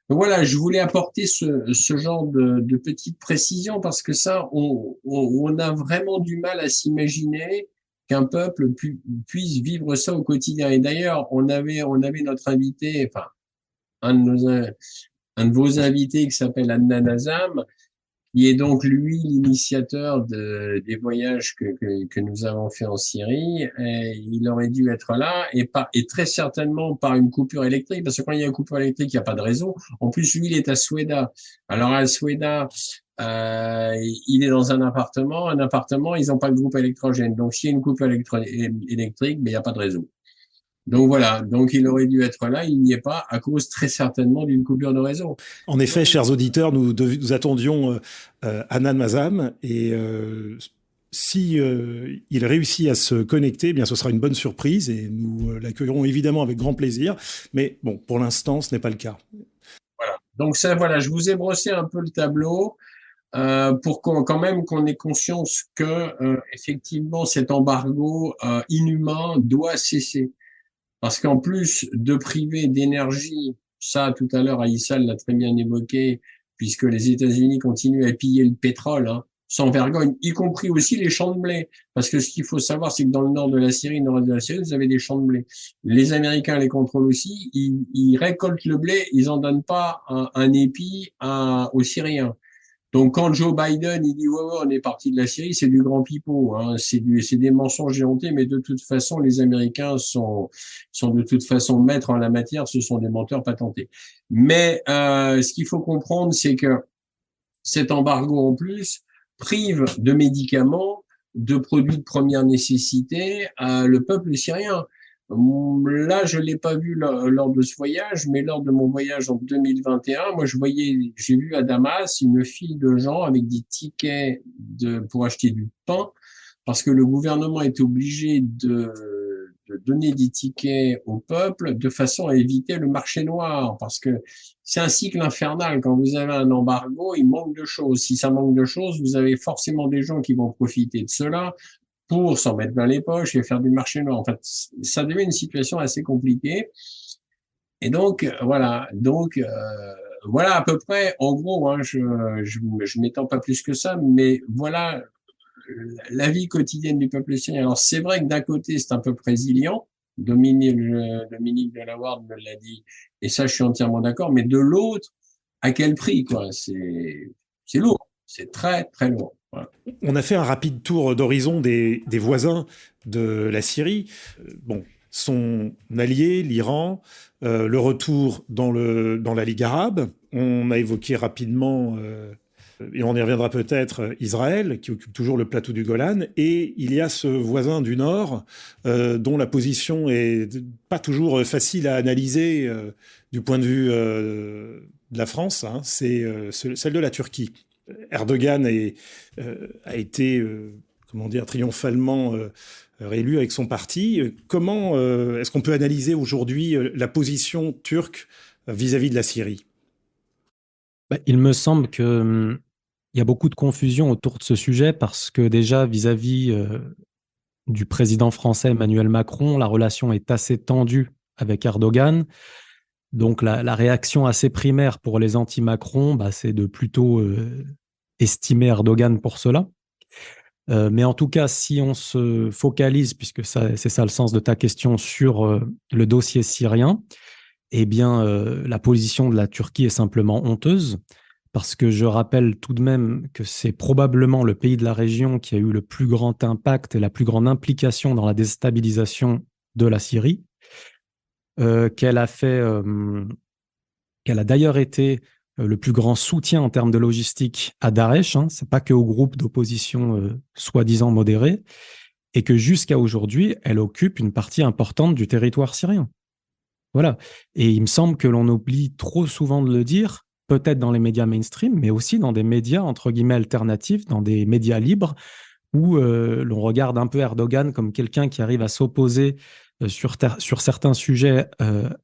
Donc voilà, je voulais apporter ce genre de petites précisions parce que ça, on a vraiment du mal à s'imaginer qu'un peuple puisse vivre ça au quotidien. Et d'ailleurs, on avait notre invité, enfin, un de vos invités qui s'appelle Adnan Azam, qui est donc lui l'initiateur des voyages que nous avons fait en Syrie. Et il aurait dû être là et très certainement par une coupure électrique, parce que quand il y a une coupure électrique, il n'y a pas de réseau. En plus, lui, il est à Soueïda. Alors à Soueïda, il est dans un appartement, ils n'ont pas de groupe électrogène. Donc s'il y a une coupure électrique, mais il n'y a pas de réseau. Donc voilà, donc il aurait dû être là, il n'y est pas, à cause très certainement d'une coupure de réseau. En effet, chers auditeurs, nous attendions Adnan Mazam et si il réussit à se connecter, eh bien ce sera une bonne surprise et nous l'accueillerons évidemment avec grand plaisir. Mais bon, pour l'instant, ce n'est pas le cas. Voilà. Donc ça, voilà, je vous ai brossé un peu le tableau pour quand même qu'on ait conscience que effectivement cet embargo inhumain doit cesser. Parce qu'en plus de priver d'énergie, ça tout à l'heure Aïssa l'a très bien évoqué, puisque les États-Unis continuent à piller le pétrole, sans vergogne, y compris aussi les champs de blé. Parce que ce qu'il faut savoir, c'est que dans le nord de la Syrie, nord de la Syrie, vous avez des champs de blé. Les Américains les contrôlent aussi, ils récoltent le blé, ils en donnent pas un épi aux Syriens. Donc, quand Joe Biden, il dit, ouais, on est parti de la Syrie, c'est du grand pipeau, c'est des mensonges éhontés, mais de toute façon, les Américains sont de toute façon maîtres en la matière, ce sont des menteurs patentés. Mais, ce qu'il faut comprendre, c'est que cet embargo, en plus, prive de médicaments, de produits de première nécessité, le peuple syrien. Là, je l'ai pas vu lors de ce voyage, mais lors de mon voyage en 2021, moi, j'ai vu à Damas une file de gens avec des tickets pour acheter du pain, parce que le gouvernement est obligé de donner des tickets au peuple de façon à éviter le marché noir, parce que c'est un cycle infernal. Quand vous avez un embargo, il manque de choses. Si ça manque de choses, vous avez forcément des gens qui vont profiter de cela pour s'en mettre dans les poches et faire du marché noir. En fait, ça devient une situation assez compliquée. Et donc, voilà. Donc, voilà à peu près, en gros, je m'étends pas plus que ça, mais voilà la vie quotidienne du peuple syrien. Alors, c'est vrai que d'un côté, c'est un peu résilient. Dominique Delaware me l'a dit, et ça, je suis entièrement d'accord. Mais de l'autre, à quel prix, quoi? C'est lourd. C'est très, très lourd. Voilà. On a fait un rapide tour d'horizon des voisins de la Syrie. Bon, son allié, l'Iran, le retour dans la Ligue arabe. On a évoqué rapidement, et on y reviendra peut-être, Israël, qui occupe toujours le plateau du Golan. Et il y a ce voisin du Nord, dont la position est pas toujours facile à analyser du point de vue de la France. C'est celle de la Turquie. Erdogan a été, triomphalement réélu avec son parti. Comment est-ce qu'on peut analyser aujourd'hui la position turque vis-à-vis de la Syrie ? Il me semble qu'il y a beaucoup de confusion autour de ce sujet parce que déjà, vis-à-vis du président français Emmanuel Macron, la relation est assez tendue avec Erdogan. Donc la réaction assez primaire pour les anti-Macron, c'est de plutôt estimer Erdogan pour cela. Mais en tout cas, si on se focalise, puisque c'est ça le sens de ta question, sur le dossier syrien, eh bien, la position de la Turquie est simplement honteuse, parce que je rappelle tout de même que c'est probablement le pays de la région qui a eu le plus grand impact et la plus grande implication dans la déstabilisation de la Syrie, qu'elle a d'ailleurs été le plus grand soutien en termes de logistique à Daesh, c'est pas que au groupe d'opposition soi-disant modéré, et que jusqu'à aujourd'hui, elle occupe une partie importante du territoire syrien. Voilà. Et il me semble que l'on oublie trop souvent de le dire, peut-être dans les médias mainstream, mais aussi dans des médias, entre guillemets, alternatifs, dans des médias libres, où l'on regarde un peu Erdogan comme quelqu'un qui arrive à s'opposer sur certains sujets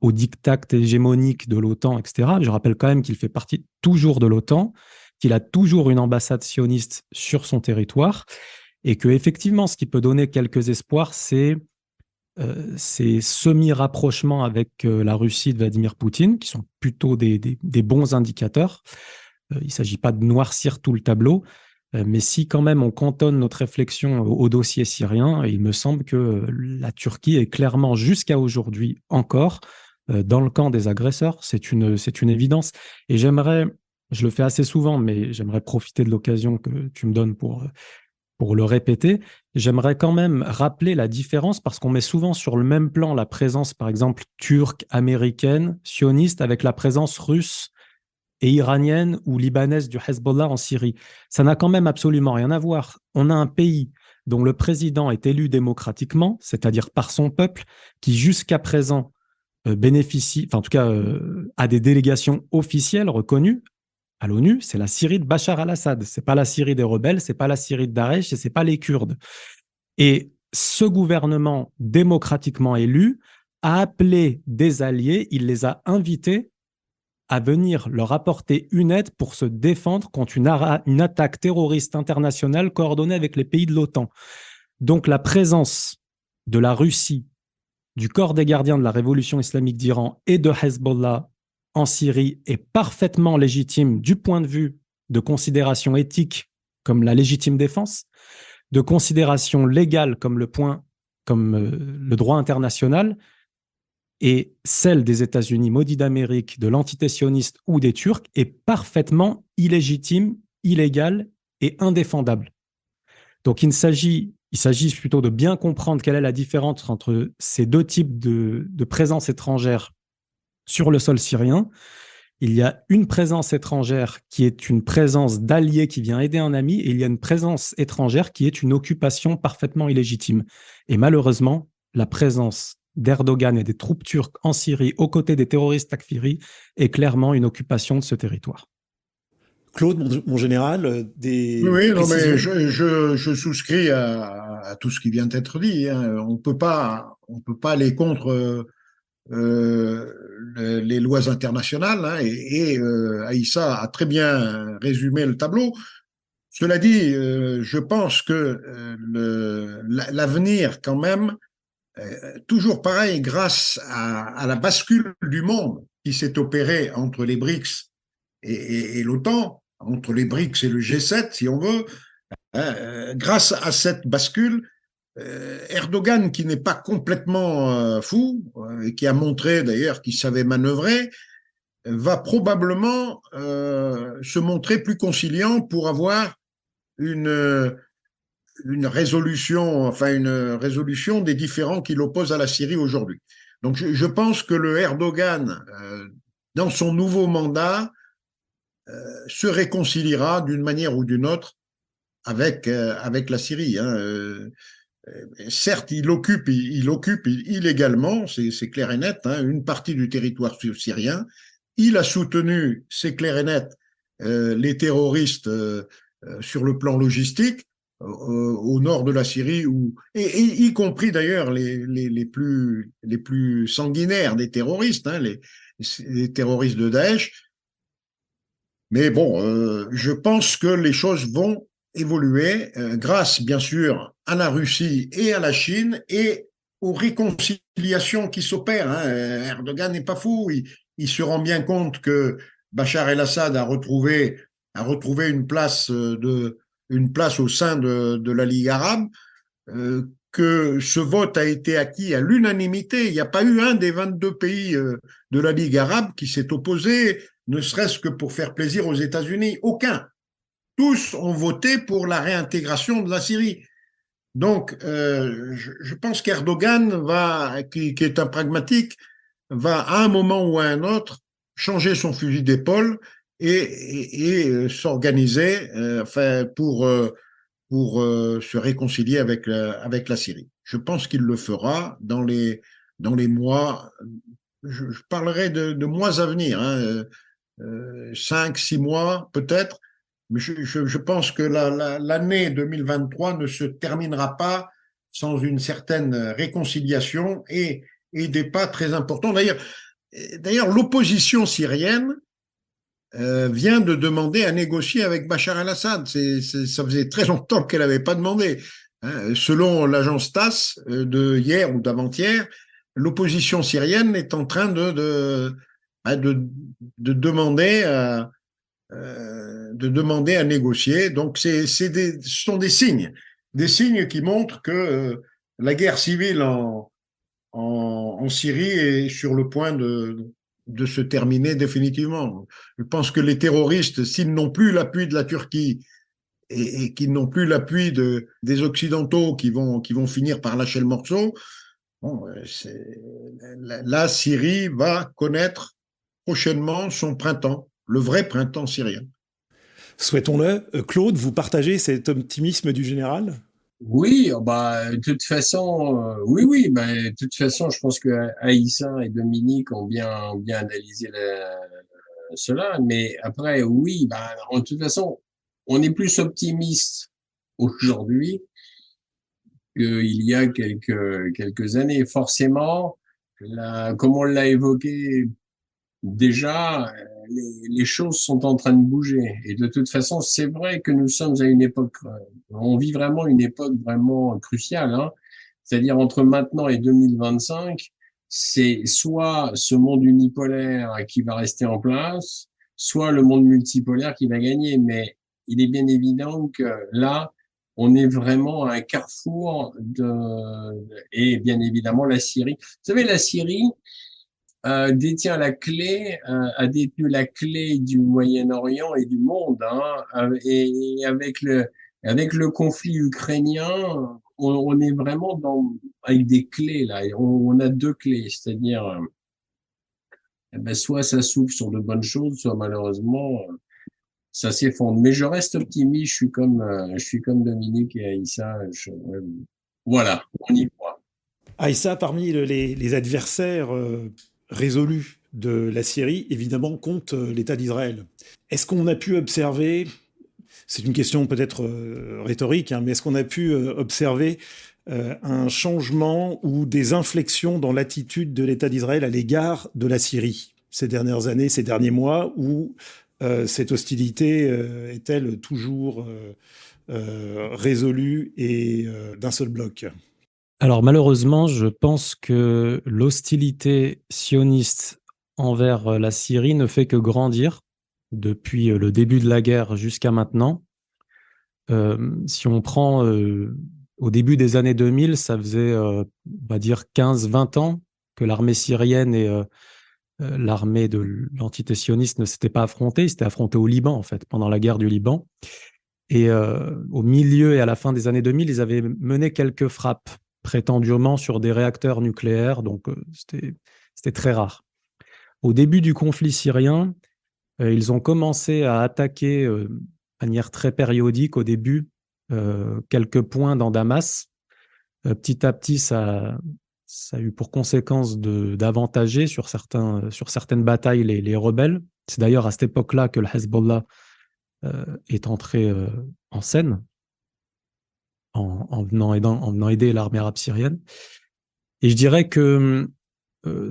au diktat hégémonique de l'OTAN, etc. Je rappelle quand même qu'il fait partie toujours de l'OTAN, qu'il a toujours une ambassade sioniste sur son territoire, et que effectivement, ce qui peut donner quelques espoirs, c'est ces semi-rapprochements avec la Russie de Vladimir Poutine, qui sont plutôt des bons indicateurs. Il ne s'agit pas de noircir tout le tableau, mais si quand même on cantonne notre réflexion au dossier syrien, il me semble que la Turquie est clairement, jusqu'à aujourd'hui encore, dans le camp des agresseurs. C'est une évidence. Et j'aimerais, je le fais assez souvent, mais j'aimerais profiter de l'occasion que tu me donnes pour le répéter, j'aimerais quand même rappeler la différence parce qu'on met souvent sur le même plan la présence, par exemple, turque, américaine, sioniste, avec la présence russe et iranienne ou libanaise du Hezbollah en Syrie. Ça n'a quand même absolument rien à voir. On a un pays dont le président est élu démocratiquement, c'est-à-dire par son peuple, qui jusqu'à présent bénéficie, enfin en tout cas a des délégations officielles reconnues à l'ONU, c'est la Syrie de Bachar al-Assad. C'est pas la Syrie des rebelles, c'est pas la Syrie de Daesh et c'est pas les Kurdes. Et ce gouvernement démocratiquement élu a appelé des alliés, il les a invités à venir leur apporter une aide pour se défendre contre une attaque terroriste internationale coordonnée avec les pays de l'OTAN. Donc la présence de la Russie, du corps des gardiens de la révolution islamique d'Iran et de Hezbollah en Syrie est parfaitement légitime du point de vue de considérations éthiques comme la légitime défense, de considérations légales comme le droit international, et celle des États-Unis, maudits d'Amérique, de l'entité sioniste ou des Turcs est parfaitement illégitime, illégale et indéfendable. Donc il s'agit plutôt de bien comprendre quelle est la différence entre ces deux types de présence étrangère sur le sol syrien. Il y a une présence étrangère qui est une présence d'allié qui vient aider un ami, et il y a une présence étrangère qui est une occupation parfaitement illégitime. Et malheureusement, la présence d'Erdogan et des troupes turques en Syrie aux côtés des terroristes takfiris est clairement une occupation de ce territoire. Claude, mon général, Oui, non, mais précisions. je souscris à tout ce qui vient d'être dit, hein. On peut pas aller contre les lois internationales, hein, Aïssa a très bien résumé le tableau. Cela dit, je pense que l'avenir, quand même, toujours pareil, grâce à la bascule du monde qui s'est opérée entre les BRICS et l'OTAN, entre les BRICS et le G7, si on veut, grâce à cette bascule, Erdogan, qui n'est pas complètement fou, et qui a montré d'ailleurs qu'il savait manœuvrer, va probablement se montrer plus conciliant pour avoir une résolution, enfin une résolution des différends qui l'opposent à la Syrie aujourd'hui. Donc je pense que le Erdogan, dans son nouveau mandat, se réconciliera d'une manière ou d'une autre avec la Syrie, hein. Certes, il occupe illégalement, c'est clair et net, hein, une partie du territoire syrien. Il a soutenu, c'est clair et net, les terroristes sur le plan logistique au nord de la Syrie, et y compris d'ailleurs les plus sanguinaires des terroristes, hein, les terroristes de Daesh. Mais bon, je pense que les choses vont évoluer grâce, bien sûr, à la Russie et à la Chine et aux réconciliations qui s'opèrent, hein. Erdogan n'est pas fou, il se rend bien compte que Bachar el-Assad a retrouvé une place au sein de la Ligue arabe, que ce vote a été acquis à l'unanimité. Il n'y a pas eu un des 22 pays de la Ligue arabe qui s'est opposé, ne serait-ce que pour faire plaisir aux États-Unis. Aucun. Tous ont voté pour la réintégration de la Syrie. Donc, je pense qu'Erdogan qui est un pragmatique, va à un moment ou à un autre changer son fusil d'épaule et s'organiser, pour se réconcilier avec la Syrie. Je pense qu'il le fera dans les mois, je parlerai de mois à venir, hein, 5, 6 mois peut-être, mais je pense que l'année 2023 ne se terminera pas sans une certaine réconciliation et des pas très importants. D'ailleurs, l'opposition syrienne vient de demander à négocier avec Bachar el-Assad. Ça faisait très longtemps qu'elle n'avait pas demandé. Hein. Selon l'agence TASS de hier ou d'avant-hier, l'opposition syrienne est en train de demander à négocier. Donc, ce sont des signes qui montrent que la guerre civile en Syrie est sur le point de se terminer définitivement. Je pense que les terroristes, s'ils n'ont plus l'appui de la Turquie et qu'ils n'ont plus l'appui des Occidentaux qui vont finir par lâcher le morceau, bon, la Syrie va connaître prochainement son printemps, le vrai printemps syrien. Souhaitons-le. Claude, vous partagez cet optimisme du général? Oui, de toute façon, oui, de toute façon, je pense que Aïssa et Dominique ont bien analysé cela, mais après, oui, de toute façon, on est plus optimiste aujourd'hui qu'il y a quelques années. Forcément, comme on l'a évoqué déjà, les choses sont en train de bouger. Et de toute façon, c'est vrai que nous sommes à une époque, on vit vraiment une époque vraiment cruciale, hein. C'est-à-dire entre maintenant et 2025, c'est soit ce monde unipolaire qui va rester en place, soit le monde multipolaire qui va gagner. Mais il est bien évident que là, on est vraiment à un carrefour et bien évidemment la Syrie. Vous savez, la Syrie, détient a détenu la clé du Moyen-Orient et du monde, hein, et avec le conflit ukrainien, on est vraiment avec des clés là, et on a deux clés, c'est-à-dire, soit ça s'ouvre sur de bonnes choses, soit malheureusement, ça s'effondre. Mais je reste optimiste, je suis comme Dominique et Aïssa, voilà, on y croit. Aïssa, parmi les adversaires résolus de la Syrie, évidemment, compte l'État d'Israël. Est-ce qu'on a pu observer, c'est une question peut-être rhétorique, hein, mais est-ce qu'on a pu observer un changement ou des inflexions dans l'attitude de l'État d'Israël à l'égard de la Syrie ces dernières années, ces derniers mois, où cette hostilité est-elle toujours résolue et d'un seul bloc? Alors malheureusement, je pense que l'hostilité sioniste envers la Syrie ne fait que grandir depuis le début de la guerre jusqu'à maintenant. Si on prend au début des années 2000, ça faisait, on va dire, 15-20 ans que l'armée syrienne et l'armée de l'entité sioniste ne s'étaient pas affrontées. Ils s'étaient affrontés au Liban, en fait, pendant la guerre du Liban. Et au milieu et à la fin des années 2000, ils avaient mené quelques frappes prétendument sur des réacteurs nucléaires, donc c'était très rare. Au début du conflit syrien, ils ont commencé à attaquer de manière très périodique au début quelques points dans Damas. Petit à petit, ça a eu pour conséquence d'avantager sur certaines batailles les rebelles. C'est d'ailleurs à cette époque-là que le Hezbollah est entré en scène, en venant aider l'armée arabe syrienne. Et je dirais que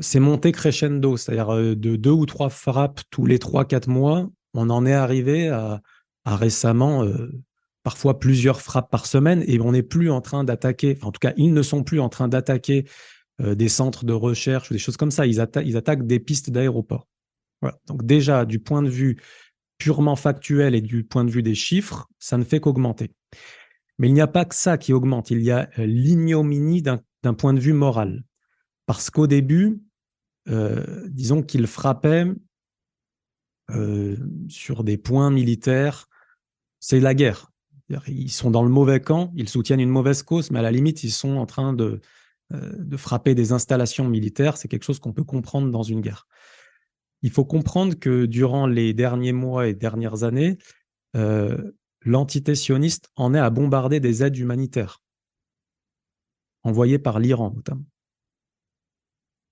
c'est monté crescendo, c'est-à-dire de 2 ou 3 frappes tous les 3-4 mois, on en est arrivé à récemment parfois plusieurs frappes par semaine, et on n'est plus en train d'attaquer, en tout cas ils ne sont plus en train d'attaquer des centres de recherche ou des choses comme ça, ils attaquent des pistes d'aéroports. Voilà. Donc déjà, du point de vue purement factuel et du point de vue des chiffres, ça ne fait qu'augmenter. Mais il n'y a pas que ça qui augmente, il y a l'ignominie d'un point de vue moral. Parce qu'au début, disons qu'ils frappaient sur des points militaires, c'est la guerre. Ils sont dans le mauvais camp, ils soutiennent une mauvaise cause, mais à la limite, ils sont en train de frapper des installations militaires. C'est quelque chose qu'on peut comprendre dans une guerre. Il faut comprendre que durant les derniers mois et dernières années, l'entité sioniste en est à bombarder des aides humanitaires, envoyées par l'Iran notamment.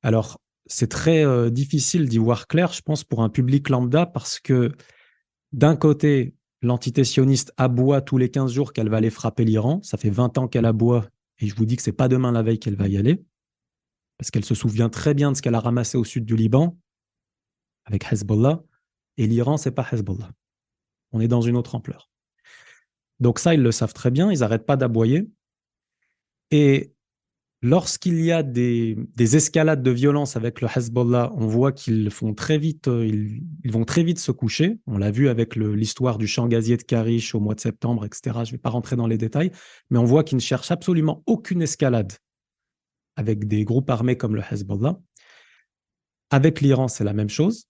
Alors, c'est très difficile d'y voir clair, je pense, pour un public lambda, parce que d'un côté, l'entité sioniste aboie tous les 15 jours qu'elle va aller frapper l'Iran. Ça fait 20 ans qu'elle aboie, et je vous dis que ce n'est pas demain la veille qu'elle va y aller, parce qu'elle se souvient très bien de ce qu'elle a ramassé au sud du Liban, avec Hezbollah, et l'Iran, ce n'est pas Hezbollah. On est dans une autre ampleur. Donc ça, ils le savent très bien, ils n'arrêtent pas d'aboyer. Et lorsqu'il y a des escalades de violence avec le Hezbollah, on voit qu'ils font très vite, ils vont très vite se coucher. On l'a vu avec l'histoire du champ gazier de Karish au mois de septembre, etc. Je ne vais pas rentrer dans les détails, mais on voit qu'ils ne cherchent absolument aucune escalade avec des groupes armés comme le Hezbollah. Avec l'Iran, c'est la même chose.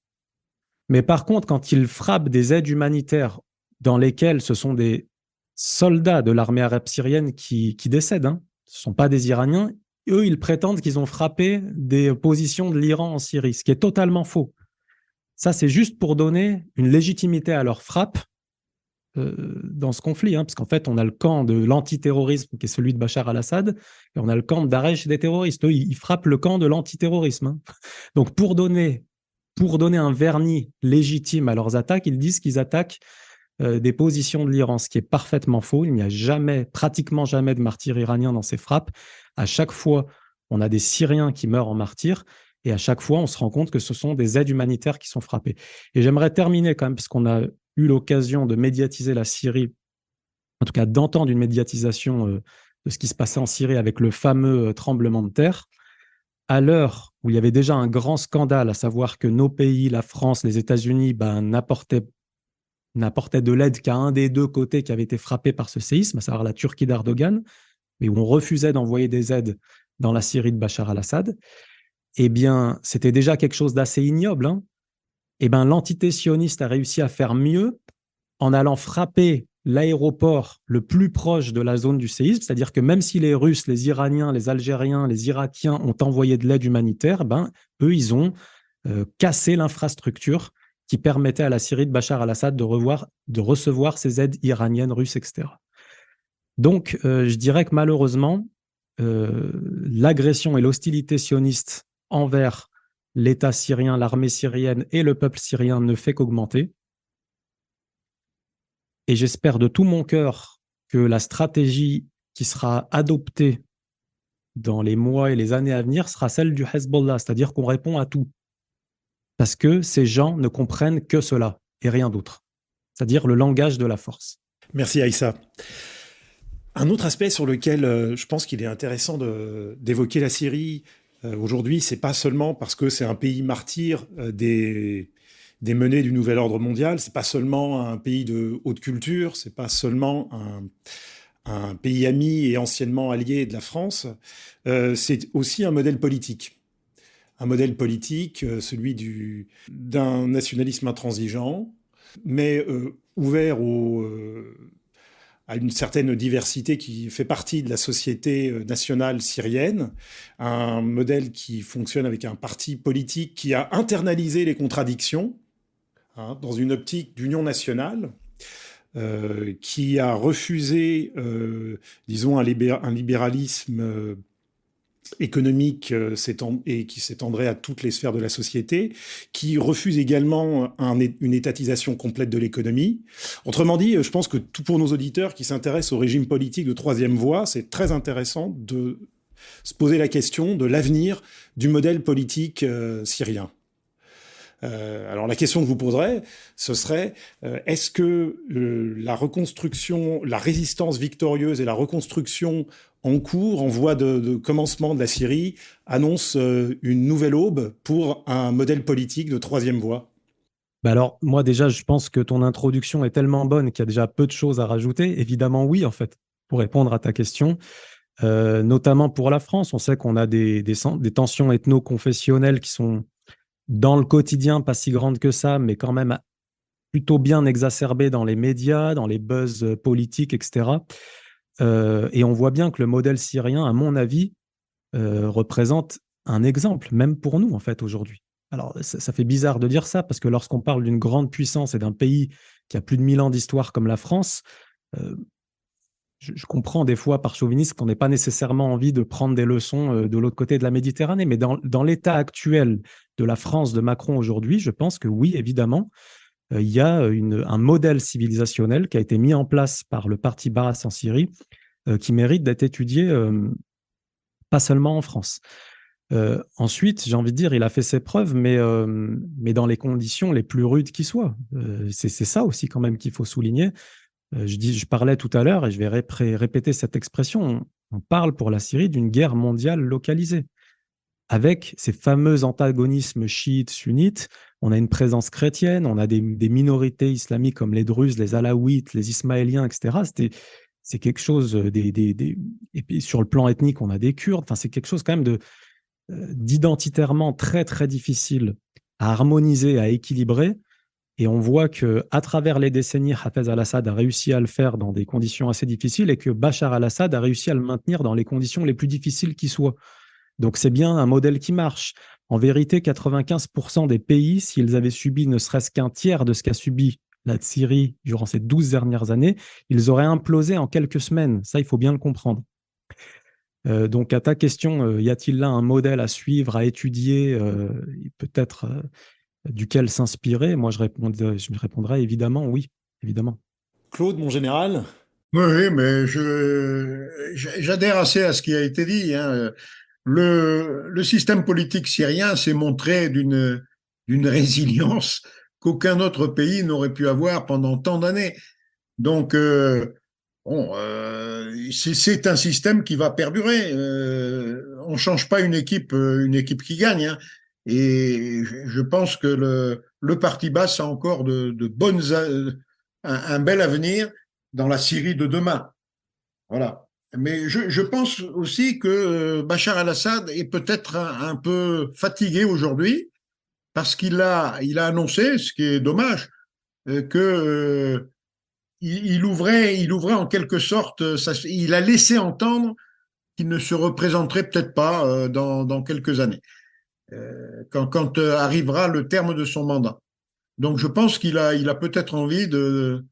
Mais par contre, quand ils frappent des aides humanitaires dans lesquelles ce sont des soldats de l'armée arabe syrienne qui décèdent, ce ne sont pas des Iraniens, eux, ils prétendent qu'ils ont frappé des positions de l'Iran en Syrie, ce qui est totalement faux. Ça, c'est juste pour donner une légitimité à leur frappe dans ce conflit, parce qu'en fait, on a le camp de l'antiterrorisme, qui est celui de Bachar al-Assad, et on a le camp de Daesh des terroristes. Eux, ils frappent le camp de l'antiterrorisme. Donc, pour donner un vernis légitime à leurs attaques, ils disent qu'ils attaquent des positions de l'Iran, ce qui est parfaitement faux. Il n'y a pratiquement jamais de martyrs iraniens dans ces frappes. À chaque fois, on a des Syriens qui meurent en martyrs, et à chaque fois, on se rend compte que ce sont des aides humanitaires qui sont frappées. Et j'aimerais terminer quand même, puisqu'on a eu l'occasion de médiatiser la Syrie, en tout cas d'entendre une médiatisation de ce qui se passait en Syrie avec le fameux tremblement de terre. À l'heure où il y avait déjà un grand scandale, à savoir que nos pays, la France, les États-Unis, n'apportaient de l'aide qu'à un des deux côtés qui avait été frappé par ce séisme, à savoir la Turquie d'Erdogan, mais où on refusait d'envoyer des aides dans la Syrie de Bachar al-Assad, eh bien, c'était déjà quelque chose d'assez ignoble. Eh bien, l'entité sioniste a réussi à faire mieux en allant frapper l'aéroport le plus proche de la zone du séisme, c'est-à-dire que même si les Russes, les Iraniens, les Algériens, les Irakiens ont envoyé de l'aide humanitaire, eux, ils ont cassé l'infrastructure qui permettait à la Syrie de Bachar al-Assad de recevoir ces aides iraniennes, russes, etc. Donc, je dirais que malheureusement, l'agression et l'hostilité sioniste envers l'État syrien, l'armée syrienne et le peuple syrien ne fait qu'augmenter. Et j'espère de tout mon cœur que la stratégie qui sera adoptée dans les mois et les années à venir sera celle du Hezbollah, c'est-à-dire qu'on répond à tout. Parce que ces gens ne comprennent que cela et rien d'autre, c'est-à-dire le langage de la force. Merci Aïssa. Un autre aspect sur lequel je pense qu'il est intéressant d'évoquer la Syrie aujourd'hui, c'est pas seulement parce que c'est un pays martyr des menées du nouvel ordre mondial, c'est pas seulement un pays de haute culture, c'est pas seulement un pays ami et anciennement allié de la France, c'est aussi un modèle politique. Un modèle politique, celui d'un nationalisme intransigeant, mais ouvert à une certaine diversité qui fait partie de la société nationale syrienne, un modèle qui fonctionne avec un parti politique qui a internalisé les contradictions dans une optique d'union nationale, qui a refusé, disons, un libéralisme économique et qui s'étendrait à toutes les sphères de la société, qui refuse également une étatisation complète de l'économie. Autrement dit, je pense que pour nos auditeurs qui s'intéressent au régime politique de troisième voie, c'est très intéressant de se poser la question de l'avenir du modèle politique syrien. Alors la question que je vous poserai, ce serait est-ce que la reconstruction, la résistance victorieuse et la reconstruction en cours, en voie de commencement de la Syrie, annonce une nouvelle aube pour un modèle politique de troisième voie? Alors, moi déjà, je pense que ton introduction est tellement bonne qu'il y a déjà peu de choses à rajouter. Évidemment, oui, en fait, pour répondre à ta question. Notamment pour la France, on sait qu'on a des tensions ethno-confessionnelles qui sont dans le quotidien pas si grandes que ça, mais quand même plutôt bien exacerbées dans les médias, dans les buzz politiques, etc. Et on voit bien que le modèle syrien, à mon avis, représente un exemple, même pour nous, en fait, aujourd'hui. Alors, ça fait bizarre de dire ça, parce que lorsqu'on parle d'une grande puissance et d'un pays qui a plus de 1000 ans d'histoire comme la France, je comprends des fois par chauvinisme qu'on n'ait pas nécessairement envie de prendre des leçons de l'autre côté de la Méditerranée, mais dans l'état actuel de la France de Macron aujourd'hui, je pense que oui, évidemment, il y a un modèle civilisationnel qui a été mis en place par le parti Baas en Syrie qui mérite d'être étudié pas seulement en France. Ensuite, j'ai envie de dire, il a fait ses preuves, mais dans les conditions les plus rudes qui soient. C'est ça aussi quand même qu'il faut souligner. Je parlais tout à l'heure, et je vais répéter cette expression, on parle pour la Syrie d'une guerre mondiale localisée. Avec ces fameux antagonismes chiites-sunnites, on a une présence chrétienne, on a des minorités islamiques comme les Druzes, les Alaouites, les Ismaéliens, etc. C'est quelque chose, et puis sur le plan ethnique, on a des Kurdes, enfin, c'est quelque chose quand même d'identitairement très, très difficile à harmoniser, à équilibrer. Et on voit qu'à travers les décennies, Hafez al-Assad a réussi à le faire dans des conditions assez difficiles et que Bachar al-Assad a réussi à le maintenir dans les conditions les plus difficiles qui soient. Donc c'est bien un modèle qui marche. En vérité, 95% des pays, s'ils avaient subi ne serait-ce qu'un tiers de ce qu'a subi la Syrie durant ces 12 dernières années, ils auraient implosé en quelques semaines. Ça, il faut bien le comprendre. Donc à ta question, y a-t-il là un modèle à suivre, à étudier, peut-être duquel s'inspirer? Moi, je répondrais évidemment oui, évidemment. Claude, mon général? Oui, mais j'adhère assez à ce qui a été dit, hein. Le système politique syrien s'est montré d'une résilience qu'aucun autre pays n'aurait pu avoir pendant tant d'années. Donc, bon, c'est un système qui va perdurer. On change pas une équipe qui gagne, hein. Et je pense que le parti Baas a encore de bonnes, un bel avenir dans la Syrie de demain. Voilà. Mais je pense aussi que Bachar al-Assad est peut-être un peu fatigué aujourd'hui parce il a annoncé, ce qui est dommage, que il ouvrait en quelque sorte, il a laissé entendre qu'il ne se représenterait peut-être pas dans quelques années, quand arrivera le terme de son mandat. Donc je pense qu'il a peut-être envie de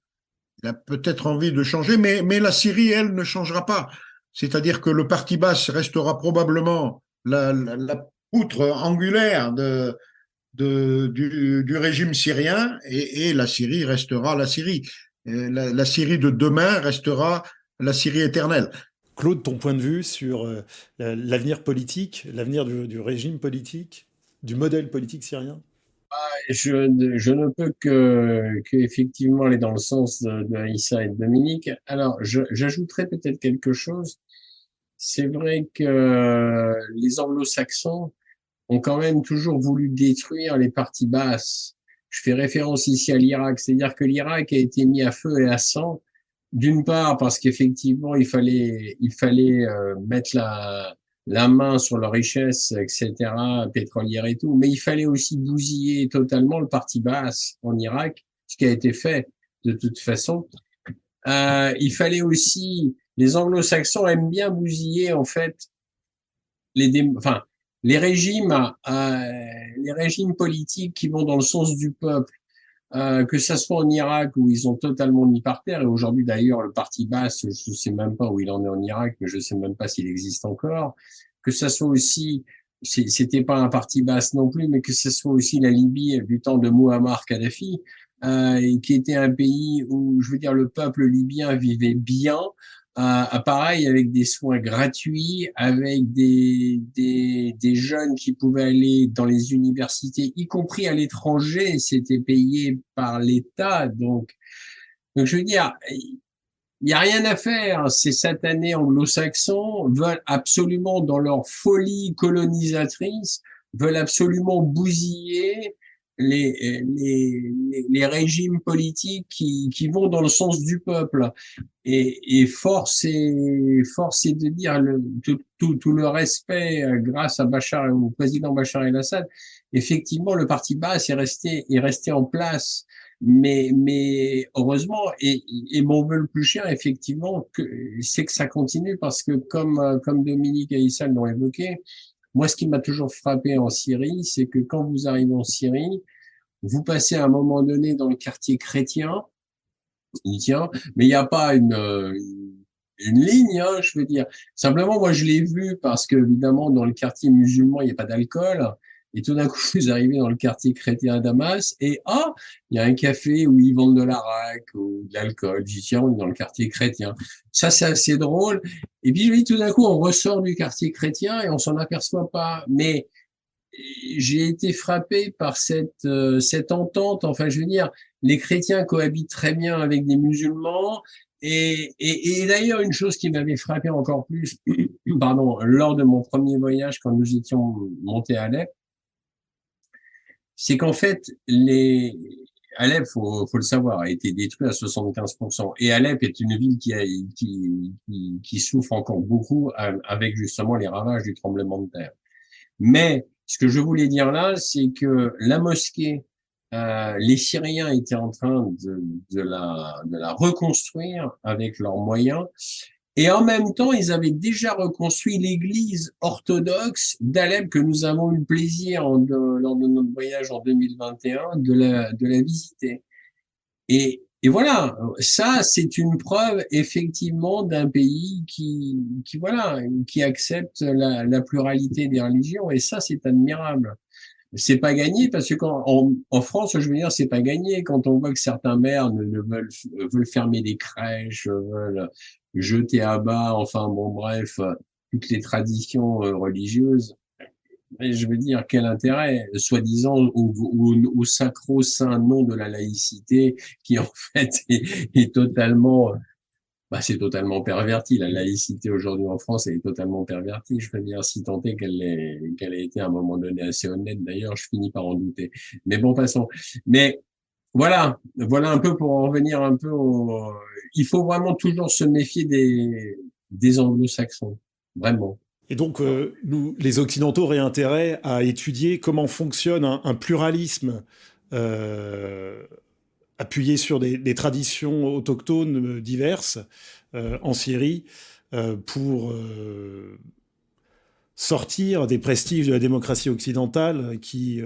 changer, mais la Syrie, elle, ne changera pas. C'est-à-dire que le parti Baas restera probablement la poutre angulaire du régime syrien et la Syrie restera la Syrie. La Syrie de demain restera la Syrie éternelle. Claude, ton point de vue sur l'avenir politique, l'avenir du régime politique, du modèle politique syrien? Je ne peux que effectivement aller dans le sens de Aïssa et de Dominique. Alors, j'ajouterais peut-être quelque chose. C'est vrai que les anglo-saxons ont quand même toujours voulu détruire les partis basses. Je fais référence ici à l'Irak, c'est-à-dire que l'Irak a été mis à feu et à sang, d'une part parce qu'effectivement il fallait mettre la main sur leurs richesses, etc., pétrolières et tout, mais il fallait aussi bousiller totalement le parti Baas en Irak, ce qui a été fait de toute façon. Il fallait aussi, les anglo-saxons aiment bien bousiller en fait les régimes politiques qui vont dans le sens du peuple. Que ça soit en Irak où ils ont totalement mis par terre, et aujourd'hui d'ailleurs le parti Baas, je ne sais même pas où il en est en Irak, mais je ne sais même pas s'il existe encore, que ça soit aussi, c'était pas un parti Baas non plus, mais que ça soit aussi la Libye du temps de Mouammar Kadhafi, qui était un pays où, je veux dire, le peuple libyen vivait bien, pareil, avec des soins gratuits, avec des jeunes qui pouvaient aller dans les universités, y compris à l'étranger, c'était payé par l'État. Donc je veux dire, il n'y a rien à faire. Ces satanés anglo-saxons veulent absolument, dans leur folie colonisatrice, veulent absolument bousiller les régimes politiques qui vont dans le sens du peuple. Et force est de dire tout le respect grâce à au président Bachar el-Assad. Effectivement, le parti Baas est resté en place. Mais heureusement, et mon vœu le plus cher, effectivement, c'est que ça continue parce que comme Dominique et Aïssa l'ont évoqué, moi, ce qui m'a toujours frappé en Syrie, c'est que quand vous arrivez en Syrie, vous passez à un moment donné dans le quartier chrétien, mais il n'y a pas une ligne, hein, je veux dire. Simplement, moi, je l'ai vu parce que, évidemment, dans le quartier musulman, il n'y a pas d'alcool. Et tout d'un coup, vous arrivez dans le quartier chrétien à Damas et il y a un café où ils vendent de l'arak ou de l'alcool. Je dis, tiens, on est dans le quartier chrétien. Ça, c'est assez drôle. Et puis, je me dis, tout d'un coup, on ressort du quartier chrétien et on s'en aperçoit pas. Mais j'ai été frappé par cette entente. Enfin, je veux dire, les chrétiens cohabitent très bien avec des musulmans. Et d'ailleurs, une chose qui m'avait frappé encore plus, pardon, lors de mon premier voyage, quand nous étions montés à Alep, c'est qu'en fait, Alep, faut le savoir, a été détruit à 75%. Et Alep est une ville qui souffre encore beaucoup avec justement les ravages du tremblement de terre. Mais ce que je voulais dire là, c'est que la mosquée, les Syriens étaient en train de la reconstruire avec leurs moyens. Et en même temps, ils avaient déjà reconstruit l'église orthodoxe d'Alep que nous avons eu le plaisir lors de notre voyage en 2021 de la visiter. Et voilà, ça, c'est une preuve effectivement d'un pays qui accepte la pluralité des religions. Et ça, c'est admirable. C'est pas gagné parce que en France, je veux dire, c'est pas gagné quand on voit que certains maires veulent fermer des crèches, veulent jeter à bas, enfin bon, bref, toutes les traditions religieuses. Mais je veux dire, quel intérêt, soi-disant, au sacro-saint nom de la laïcité, qui en fait est totalement, c'est totalement perverti. La laïcité aujourd'hui en France, elle est totalement pervertie. Je veux dire, si tant est qu'elle ait été à un moment donné assez honnête. D'ailleurs, je finis par en douter. Mais bon, passons. Mais voilà un peu pour en revenir un peu il faut vraiment toujours se méfier des anglo-saxons. Vraiment. Et donc, nous, les Occidentaux, auraient intérêt à étudier comment fonctionne un pluralisme appuyé sur des traditions autochtones diverses en Syrie pour sortir des prestiges de la démocratie occidentale qui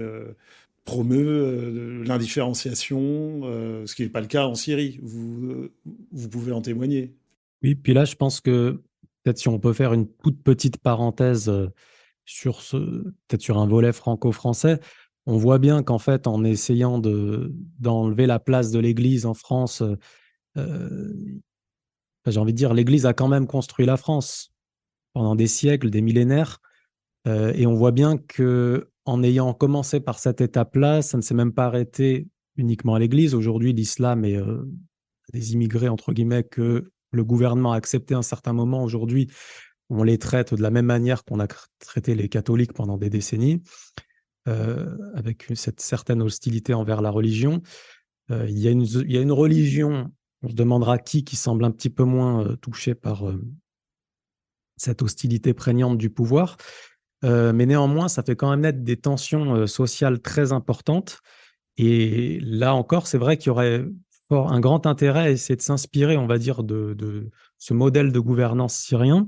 promeut l'indifférenciation, ce qui n'est pas le cas en Syrie. Vous pouvez en témoigner. Oui, puis là, je pense que peut-être si on peut faire une toute petite parenthèse peut-être sur un volet franco-français, on voit bien qu'en fait, en essayant d'enlever la place de l'Église en France, j'ai envie de dire, l'Église a quand même construit la France pendant des siècles, des millénaires, et on voit bien que en ayant commencé par cette étape-là, ça ne s'est même pas arrêté uniquement à l'Église. Aujourd'hui, l'islam est des immigrés, entre guillemets, que le gouvernement a accepté à un certain moment. Aujourd'hui, on les traite de la même manière qu'on a traité les catholiques pendant des décennies, avec cette certaine hostilité envers la religion. Il y a une religion, on se demandera qui semble un petit peu moins touchée par cette hostilité prégnante du pouvoir. Mais néanmoins, ça fait quand même naître des tensions sociales très importantes. Et là encore, c'est vrai qu'il y aurait un grand intérêt à essayer de s'inspirer, on va dire, de ce modèle de gouvernance syrien.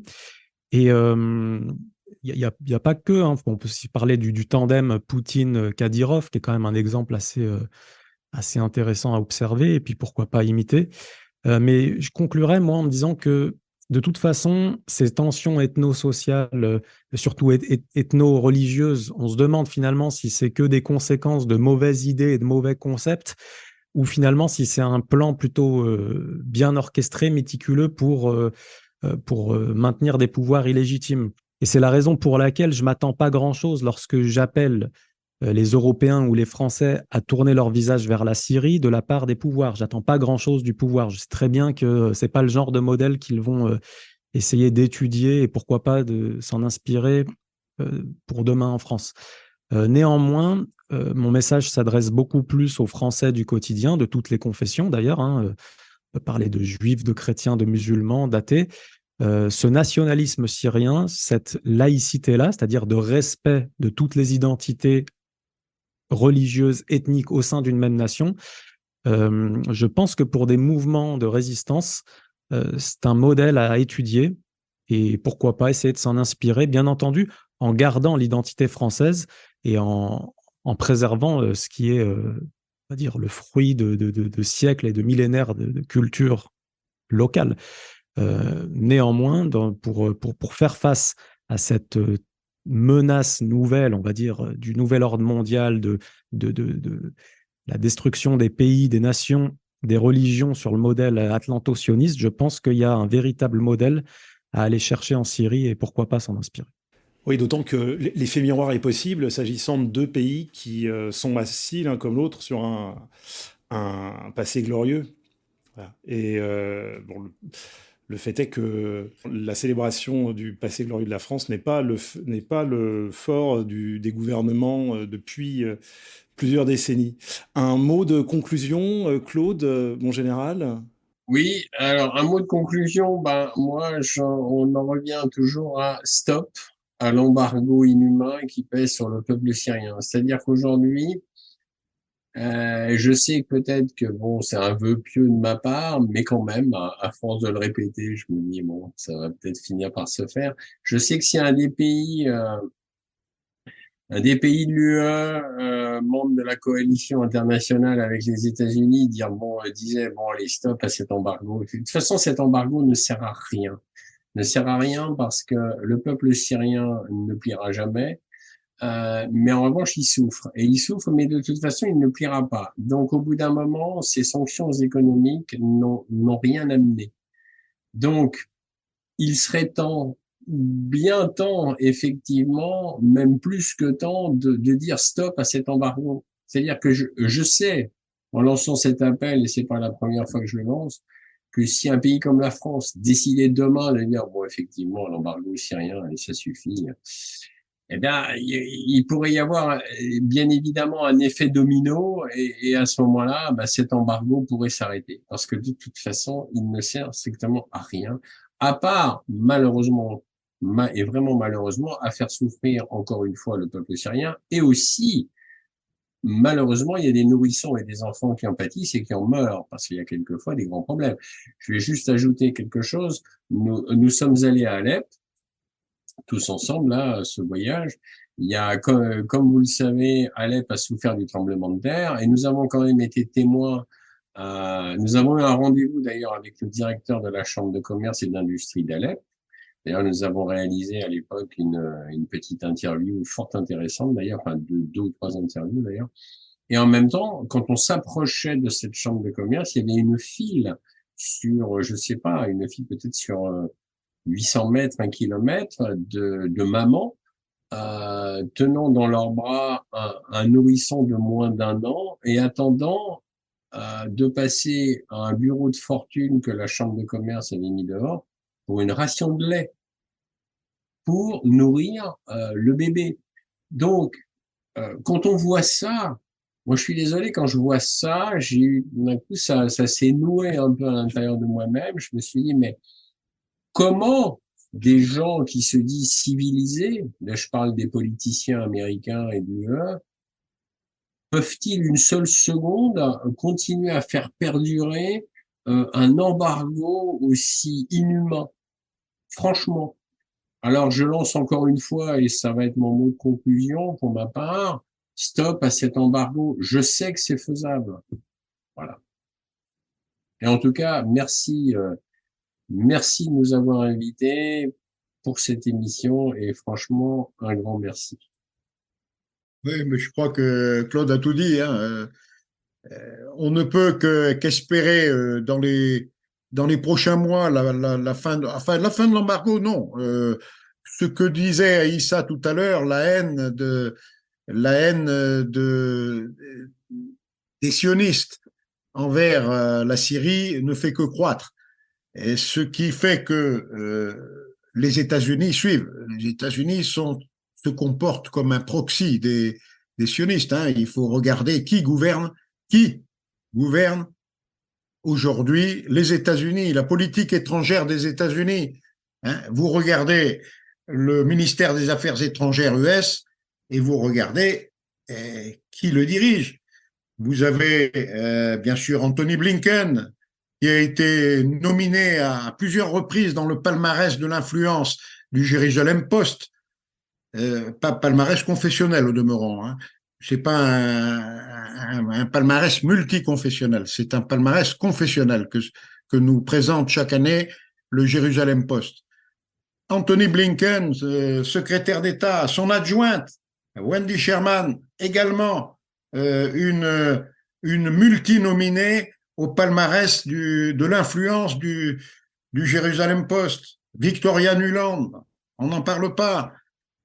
Et il n'y a pas que, hein, on peut aussi parler du tandem Poutine-Kadyrov, qui est quand même un exemple assez intéressant à observer, et puis pourquoi pas imiter. Mais je conclurai, moi, en me disant que de toute façon, ces tensions ethno-sociales, surtout ethno-religieuses, on se demande finalement si c'est que des conséquences de mauvaises idées et de mauvais concepts, ou finalement si c'est un plan plutôt bien orchestré, méticuleux pour maintenir des pouvoirs illégitimes. Et c'est la raison pour laquelle je ne m'attends pas grand-chose lorsque j'appelle les Européens ou les Français à tourner leur visage vers la Syrie de la part des pouvoirs. Je n'attends pas grand-chose du pouvoir. Je sais très bien que ce n'est pas le genre de modèle qu'ils vont essayer d'étudier et pourquoi pas de s'en inspirer pour demain en France. Néanmoins, mon message s'adresse beaucoup plus aux Français du quotidien, de toutes les confessions d'ailleurs. On peut parler de juifs, de chrétiens, de musulmans, d'athées. Ce nationalisme syrien, cette laïcité-là, c'est-à-dire de respect de toutes les identités religieuses, ethniques au sein d'une même nation, je pense que pour des mouvements de résistance, c'est un modèle à étudier et pourquoi pas essayer de s'en inspirer, bien entendu, en gardant l'identité française et en préservant ce qui est, on va dire, le fruit de siècles et de millénaires de culture locale. Néanmoins, pour faire face à cette menace nouvelle, on va dire, du nouvel ordre mondial, de la destruction des pays, des nations, des religions sur le modèle atlanto-sioniste, je pense qu'il y a un véritable modèle à aller chercher en Syrie et pourquoi pas s'en inspirer. Oui, d'autant que l'effet miroir est possible s'agissant de deux pays qui sont assis l'un comme l'autre sur un passé glorieux. Voilà. Et bon, le fait est que la célébration du passé glorieux de la France n'est pas le fort des gouvernements depuis plusieurs décennies. Un mot de conclusion, Claude, mon général? Oui, alors un mot de conclusion, moi, on en revient toujours à stop à l'embargo inhumain qui pèse sur le peuple syrien. C'est-à-dire qu'aujourd'hui, je sais peut-être que bon, c'est un vœu pieux de ma part, mais quand même, à force de le répéter, je me dis bon, ça va peut-être finir par se faire. Je sais que si un des pays de l'UE, membre de la coalition internationale avec les États-Unis, disait bon, allez, stop à cet embargo. De toute façon, cet embargo ne sert à rien. Ne sert à rien parce que le peuple syrien ne pliera jamais. Mais en revanche, il souffre. Et il souffre, mais de toute façon, il ne pliera pas. Donc, au bout d'un moment, ces sanctions économiques n'ont rien amené. Donc, il serait bien temps, effectivement, même plus que temps, de dire stop à cet embargo. C'est-à-dire que je sais, en lançant cet appel, et c'est pas la première fois que je le lance, que si un pays comme la France décidait demain de dire, bon, effectivement, l'embargo syrien, et ça suffit, eh bien, il pourrait y avoir bien évidemment un effet domino et à ce moment-là, cet embargo pourrait s'arrêter parce que de toute façon, il ne sert strictement à rien, à part malheureusement et vraiment malheureusement à faire souffrir encore une fois le peuple syrien et aussi malheureusement il y a des nourrissons et des enfants qui en pâtissent et qui en meurent parce qu'il y a quelquefois des grands problèmes. Je vais juste ajouter quelque chose. Nous sommes allés à Alep tous ensemble, là, ce voyage. Il y a, comme vous le savez, Alep a souffert du tremblement de terre et nous avons quand même été témoins. Nous avons eu un rendez-vous d'ailleurs avec le directeur de la Chambre de commerce et d'industrie d'Alep. D'ailleurs, nous avons réalisé à l'époque une petite interview fort intéressante d'ailleurs, enfin deux ou trois interviews d'ailleurs. Et en même temps, quand on s'approchait de cette Chambre de commerce, il y avait une file sur, je sais pas, une file peut-être sur 800 mètres, 1 kilomètre de mamans tenant dans leurs bras un nourrisson de moins d'1 an et attendant de passer à un bureau de fortune que la Chambre de commerce avait mis dehors pour une ration de lait pour nourrir le bébé. Donc, quand on voit ça, moi je suis désolé, quand je vois ça, d'un coup ça s'est noué un peu à l'intérieur de moi-même. Je me suis dit, mais comment des gens qui se disent civilisés, là je parle des politiciens américains et de l'UE, peuvent-ils une seule seconde continuer à faire perdurer un embargo aussi inhumain? Franchement. Alors je lance encore une fois, et ça va être mon mot de conclusion pour ma part, stop à cet embargo. Je sais que c'est faisable. Voilà. Et en tout cas, merci de nous avoir invités pour cette émission et franchement, un grand merci. Oui, mais je crois que Claude a tout dit, hein. On ne peut qu'espérer dans les prochains mois la fin de l'embargo, non. Ce que disait Aïssa tout à l'heure, la haine des sionistes envers la Syrie ne fait que croître. Et ce qui fait que les États-Unis suivent. Les États-Unis se comportent comme un proxy des sionistes, hein. Il faut regarder qui gouverne aujourd'hui les États-Unis, la politique étrangère des États-Unis. Hein. Vous regardez le ministère des Affaires étrangères US et vous regardez qui le dirige. Vous avez bien sûr Anthony Blinken, qui a été nominé à plusieurs reprises dans le palmarès de l'influence du Jerusalem Post, pas palmarès confessionnel au demeurant, hein. C'est pas un palmarès multiconfessionnel, c'est un palmarès confessionnel que nous présente chaque année le Jérusalem Post. Anthony Blinken, secrétaire d'État, son adjointe, Wendy Sherman, également une multinominée au palmarès de l'influence du Jérusalem Post. Victoria Nuland, on n'en parle pas.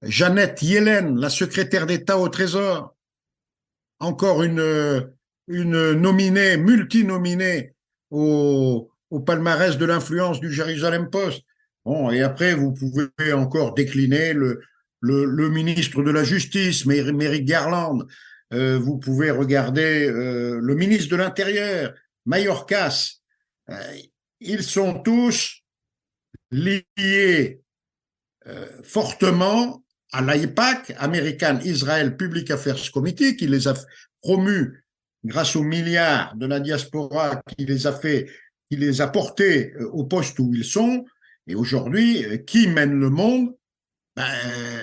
Janet Yellen, la secrétaire d'État au Trésor. Encore une nominée, multinominée au palmarès de l'influence du Jérusalem Post. Bon, et après, vous pouvez encore décliner le ministre de la Justice, Merrick Garland. Vous pouvez regarder le ministre de l'Intérieur, Mayorkas. Ils sont tous liés fortement à l'AIPAC, American Israel Public Affairs Committee, qui les a promus grâce aux milliards de la diaspora, qui les a portés au poste où ils sont. Et aujourd'hui, qui mène le monde?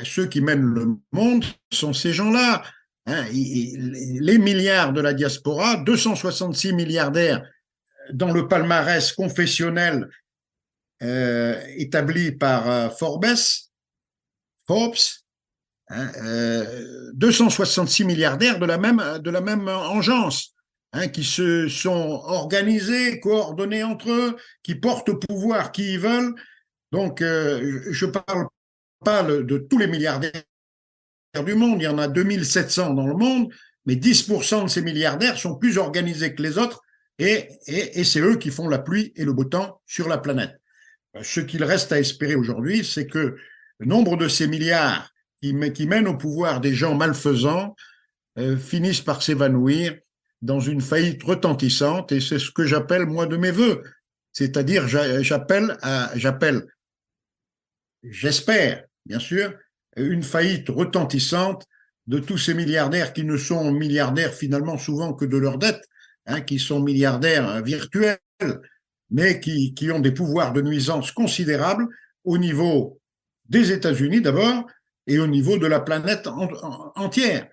Ceux qui mènent le monde sont ces gens-là. Hein, les milliards de la diaspora, 266 milliardaires dans le palmarès confessionnel établi par Forbes, hein, 266 milliardaires de la même engeance, hein, qui se sont organisés, coordonnés entre eux, qui portent au pouvoir qui ils veulent. Donc, je parle pas de tous les milliardaires du monde, il y en a 2700 dans le monde, mais 10% de ces milliardaires sont plus organisés que les autres, et c'est eux qui font la pluie et le beau temps sur la planète. Ce qu'il reste à espérer aujourd'hui, c'est que le nombre de ces milliards qui mènent au pouvoir des gens malfaisants finissent par s'évanouir dans une faillite retentissante, et c'est ce que j'appelle, moi, de mes voeux. C'est-à-dire, j'espère, bien sûr, une faillite retentissante de tous ces milliardaires qui ne sont milliardaires finalement souvent que de leurs dettes, hein, qui sont milliardaires virtuels, mais qui ont des pouvoirs de nuisance considérables au niveau des États-Unis d'abord et au niveau de la planète entière.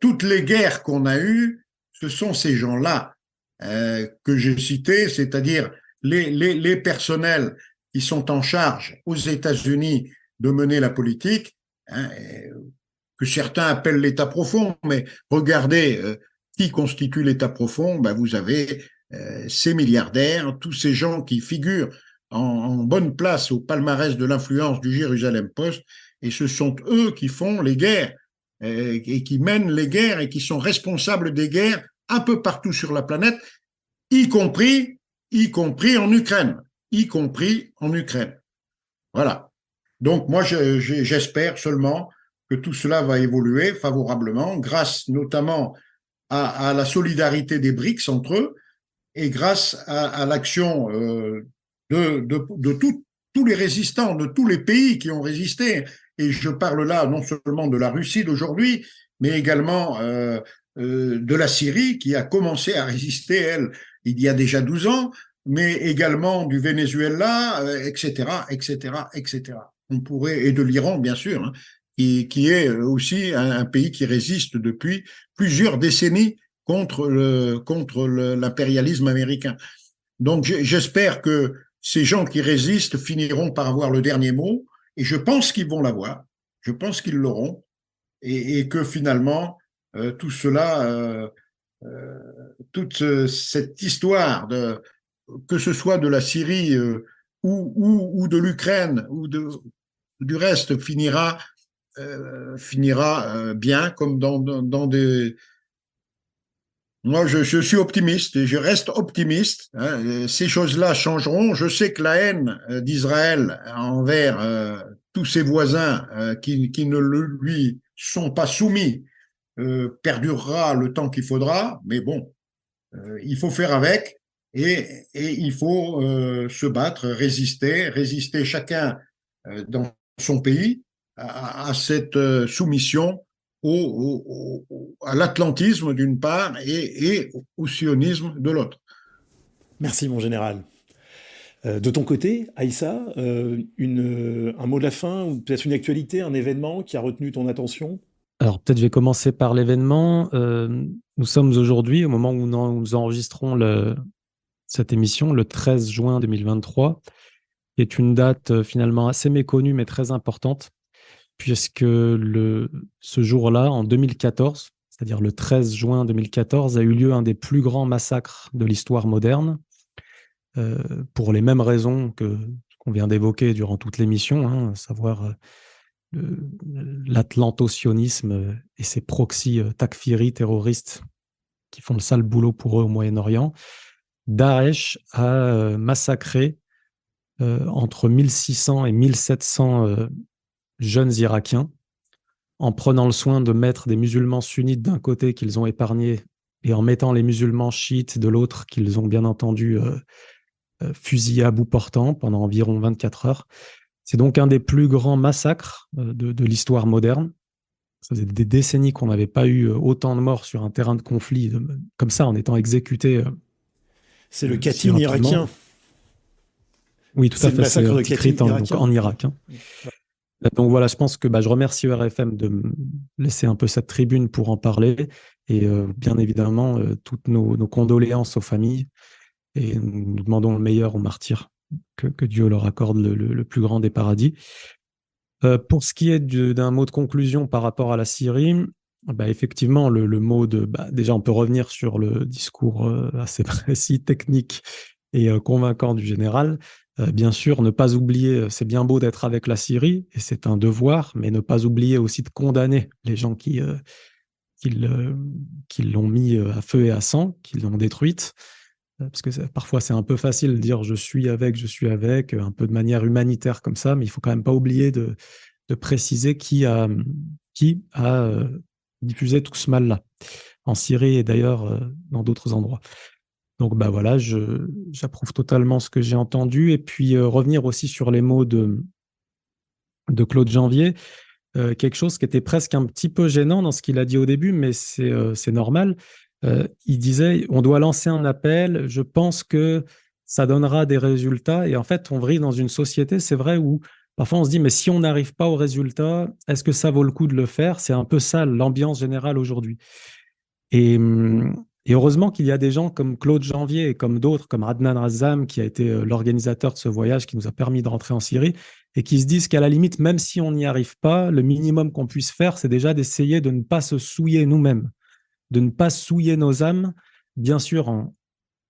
Toutes les guerres qu'on a eues, ce sont ces gens-là que j'ai cités, c'est-à-dire les personnels qui sont en charge aux États-Unis de mener la politique, hein, que certains appellent l'État profond, mais regardez qui constitue l'État profond, vous avez ces milliardaires, tous ces gens qui figurent en bonne place au palmarès de l'influence du Jérusalem Post, et ce sont eux qui font les guerres et qui mènent les guerres et qui sont responsables des guerres un peu partout sur la planète, y compris en Ukraine, Voilà. Donc moi, j'espère seulement que tout cela va évoluer favorablement, grâce notamment à la solidarité des BRICS entre eux, et grâce à l'action de tous les résistants, de tous les pays qui ont résisté. Et je parle là non seulement de la Russie d'aujourd'hui, mais également de la Syrie, qui a commencé à résister, elle, il y a déjà 12 ans, mais également du Venezuela, etc., etc., etc. On pourrait, et de l'Iran, bien sûr, hein, qui est aussi un pays qui résiste depuis plusieurs décennies contre l'impérialisme américain. Donc j'espère que ces gens qui résistent finiront par avoir le dernier mot, et je pense qu'ils vont l'avoir, je pense qu'ils l'auront, et que finalement tout cela, toute cette histoire que ce soit de la Syrie ou de l'Ukraine ou du reste finira bien, comme dans des... Moi, je suis optimiste et je reste optimiste. Hein. Ces choses-là changeront. Je sais que la haine d'Israël envers tous ses voisins qui ne lui sont pas soumis perdurera le temps qu'il faudra. Mais bon, il faut faire avec et il faut se battre, résister chacun dans son pays à cette soumission à l'atlantisme d'une part et au sionisme de l'autre. Merci mon général. De ton côté, Aïssa, un mot de la fin, ou peut-être une actualité, un événement qui a retenu ton attention? Alors peut-être je vais commencer par l'événement. Nous sommes aujourd'hui, au moment où nous enregistrons cette émission, le 13 juin 2023, qui est une date finalement assez méconnue mais très importante, puisque ce jour-là, en 2014, c'est-à-dire le 13 juin 2014, a eu lieu un des plus grands massacres de l'histoire moderne, pour les mêmes raisons qu'on vient d'évoquer durant toute l'émission, à savoir l'atlantosionisme et ses proxys takfiris terroristes qui font le sale boulot pour eux au Moyen-Orient. Daesh a massacré entre 1600 et 1700 jeunes Irakiens en prenant le soin de mettre des musulmans sunnites d'un côté qu'ils ont épargnés et en mettant les musulmans chiites de l'autre qu'ils ont bien entendu fusillés à bout portant pendant environ 24 heures. C'est donc un des plus grands massacres de l'histoire moderne. Ça faisait des décennies qu'on n'avait pas eu autant de morts sur un terrain de conflit comme ça, en étant exécutés. C'est le Katyn irakien. Oui, tout à fait. C'est le massacre de Tikrit Katyn en Irak. Donc voilà, je pense que je remercie RFM de me laisser un peu cette tribune pour en parler. Et bien évidemment, toutes nos condoléances aux familles. Et nous demandons le meilleur aux martyrs. Que Dieu leur accorde le plus grand des paradis. Pour ce qui est d'un mot de conclusion par rapport à la Syrie, effectivement, le mot déjà, on peut revenir sur le discours assez précis, technique et convaincant du général. Bien sûr, ne pas oublier, c'est bien beau d'être avec la Syrie, et c'est un devoir, mais ne pas oublier aussi de condamner les gens qui l'ont mis à feu et à sang, qui l'ont détruite. Parce que parfois c'est un peu facile de dire je suis avec, un peu de manière humanitaire comme ça, mais il faut quand même pas oublier de préciser qui a diffusé tout ce mal-là, en Syrie et d'ailleurs dans d'autres endroits. Donc voilà, j'approuve totalement ce que j'ai entendu, et puis revenir aussi sur les mots de Claude Janvier, quelque chose qui était presque un petit peu gênant dans ce qu'il a dit au début, mais c'est normal. Il disait, on doit lancer un appel, je pense que ça donnera des résultats. Et en fait, on vit dans une société, c'est vrai, où parfois on se dit, mais si on n'arrive pas au résultat, est-ce que ça vaut le coup de le faire? C'est un peu ça l'ambiance générale aujourd'hui. Et heureusement qu'il y a des gens comme Claude Janvier et comme d'autres, comme Adnan Razzam, qui a été l'organisateur de ce voyage, qui nous a permis de rentrer en Syrie, et qui se disent qu'à la limite, même si on n'y arrive pas, le minimum qu'on puisse faire, c'est déjà d'essayer de ne pas se souiller nous-mêmes, de ne pas souiller nos âmes, bien sûr en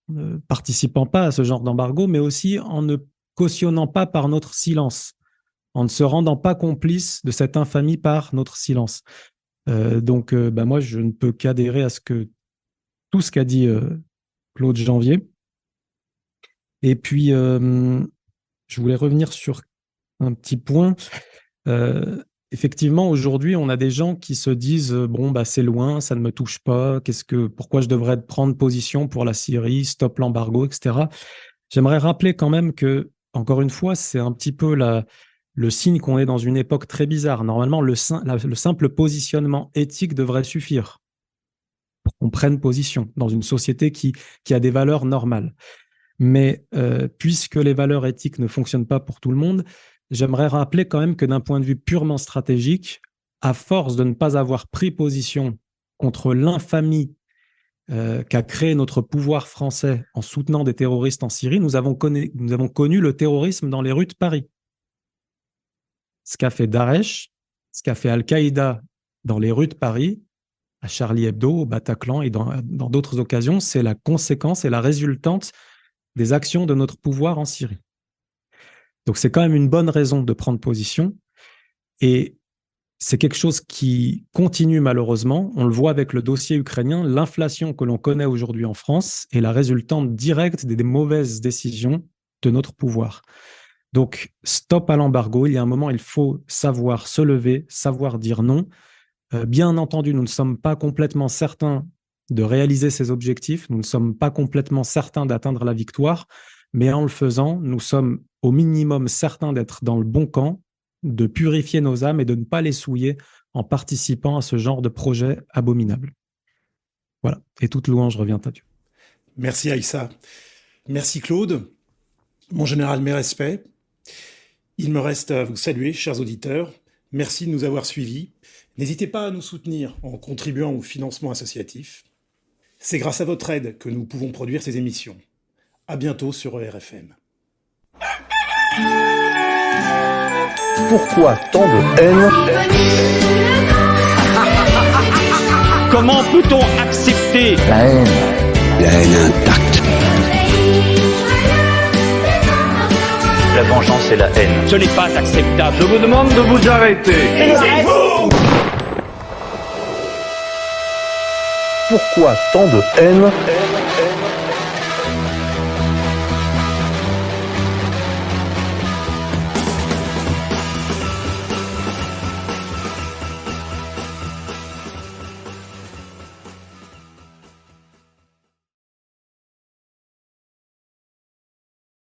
ne participant pas à ce genre d'embargo, mais aussi en ne cautionnant pas par notre silence, en ne se rendant pas complice de cette infamie par notre silence. Donc, moi, je ne peux qu'adhérer à tout ce qu'a dit Claude Janvier. Et puis, je voulais revenir sur un petit point. Effectivement, aujourd'hui, on a des gens qui se disent c'est loin, ça ne me touche pas. Pourquoi je devrais prendre position pour la Syrie, stop l'embargo, etc. J'aimerais rappeler quand même que, encore une fois, c'est un petit peu le signe qu'on est dans une époque très bizarre. Normalement, le simple positionnement éthique devrait suffire pour qu'on prenne position dans une société qui a des valeurs normales. Mais puisque les valeurs éthiques ne fonctionnent pas pour tout le monde, j'aimerais rappeler quand même que d'un point de vue purement stratégique, à force de ne pas avoir pris position contre l'infamie qu'a créé notre pouvoir français en soutenant des terroristes en Syrie, nous avons connu le terrorisme dans les rues de Paris. Ce qu'a fait Daesh, ce qu'a fait Al-Qaïda dans les rues de Paris, à Charlie Hebdo, au Bataclan et dans d'autres occasions, c'est la conséquence et la résultante des actions de notre pouvoir en Syrie. Donc c'est quand même une bonne raison de prendre position, et c'est quelque chose qui continue malheureusement. On le voit avec le dossier ukrainien, l'inflation que l'on connaît aujourd'hui en France est la résultante directe des mauvaises décisions de notre pouvoir. Donc stop à l'embargo, il y a un moment, il faut savoir se lever, savoir dire non. Bien entendu, nous ne sommes pas complètement certains de réaliser ces objectifs, nous ne sommes pas complètement certains d'atteindre la victoire, mais en le faisant, nous sommes au minimum certains d'être dans le bon camp, de purifier nos âmes et de ne pas les souiller en participant à ce genre de projet abominable. Voilà, et toute louange revient à Dieu. Merci Aïssa. Merci Claude. Mon général, mes respects. Il me reste à vous saluer, chers auditeurs. Merci de nous avoir suivis. N'hésitez pas à nous soutenir en contribuant au financement associatif. C'est grâce à votre aide que nous pouvons produire ces émissions. À bientôt sur ERFM. Pourquoi tant de haine? Comment peut-on accepter La haine intacte. la vengeance et la haine? Ce n'est pas acceptable. Je vous demande de vous arrêter. Pourquoi tant de haine?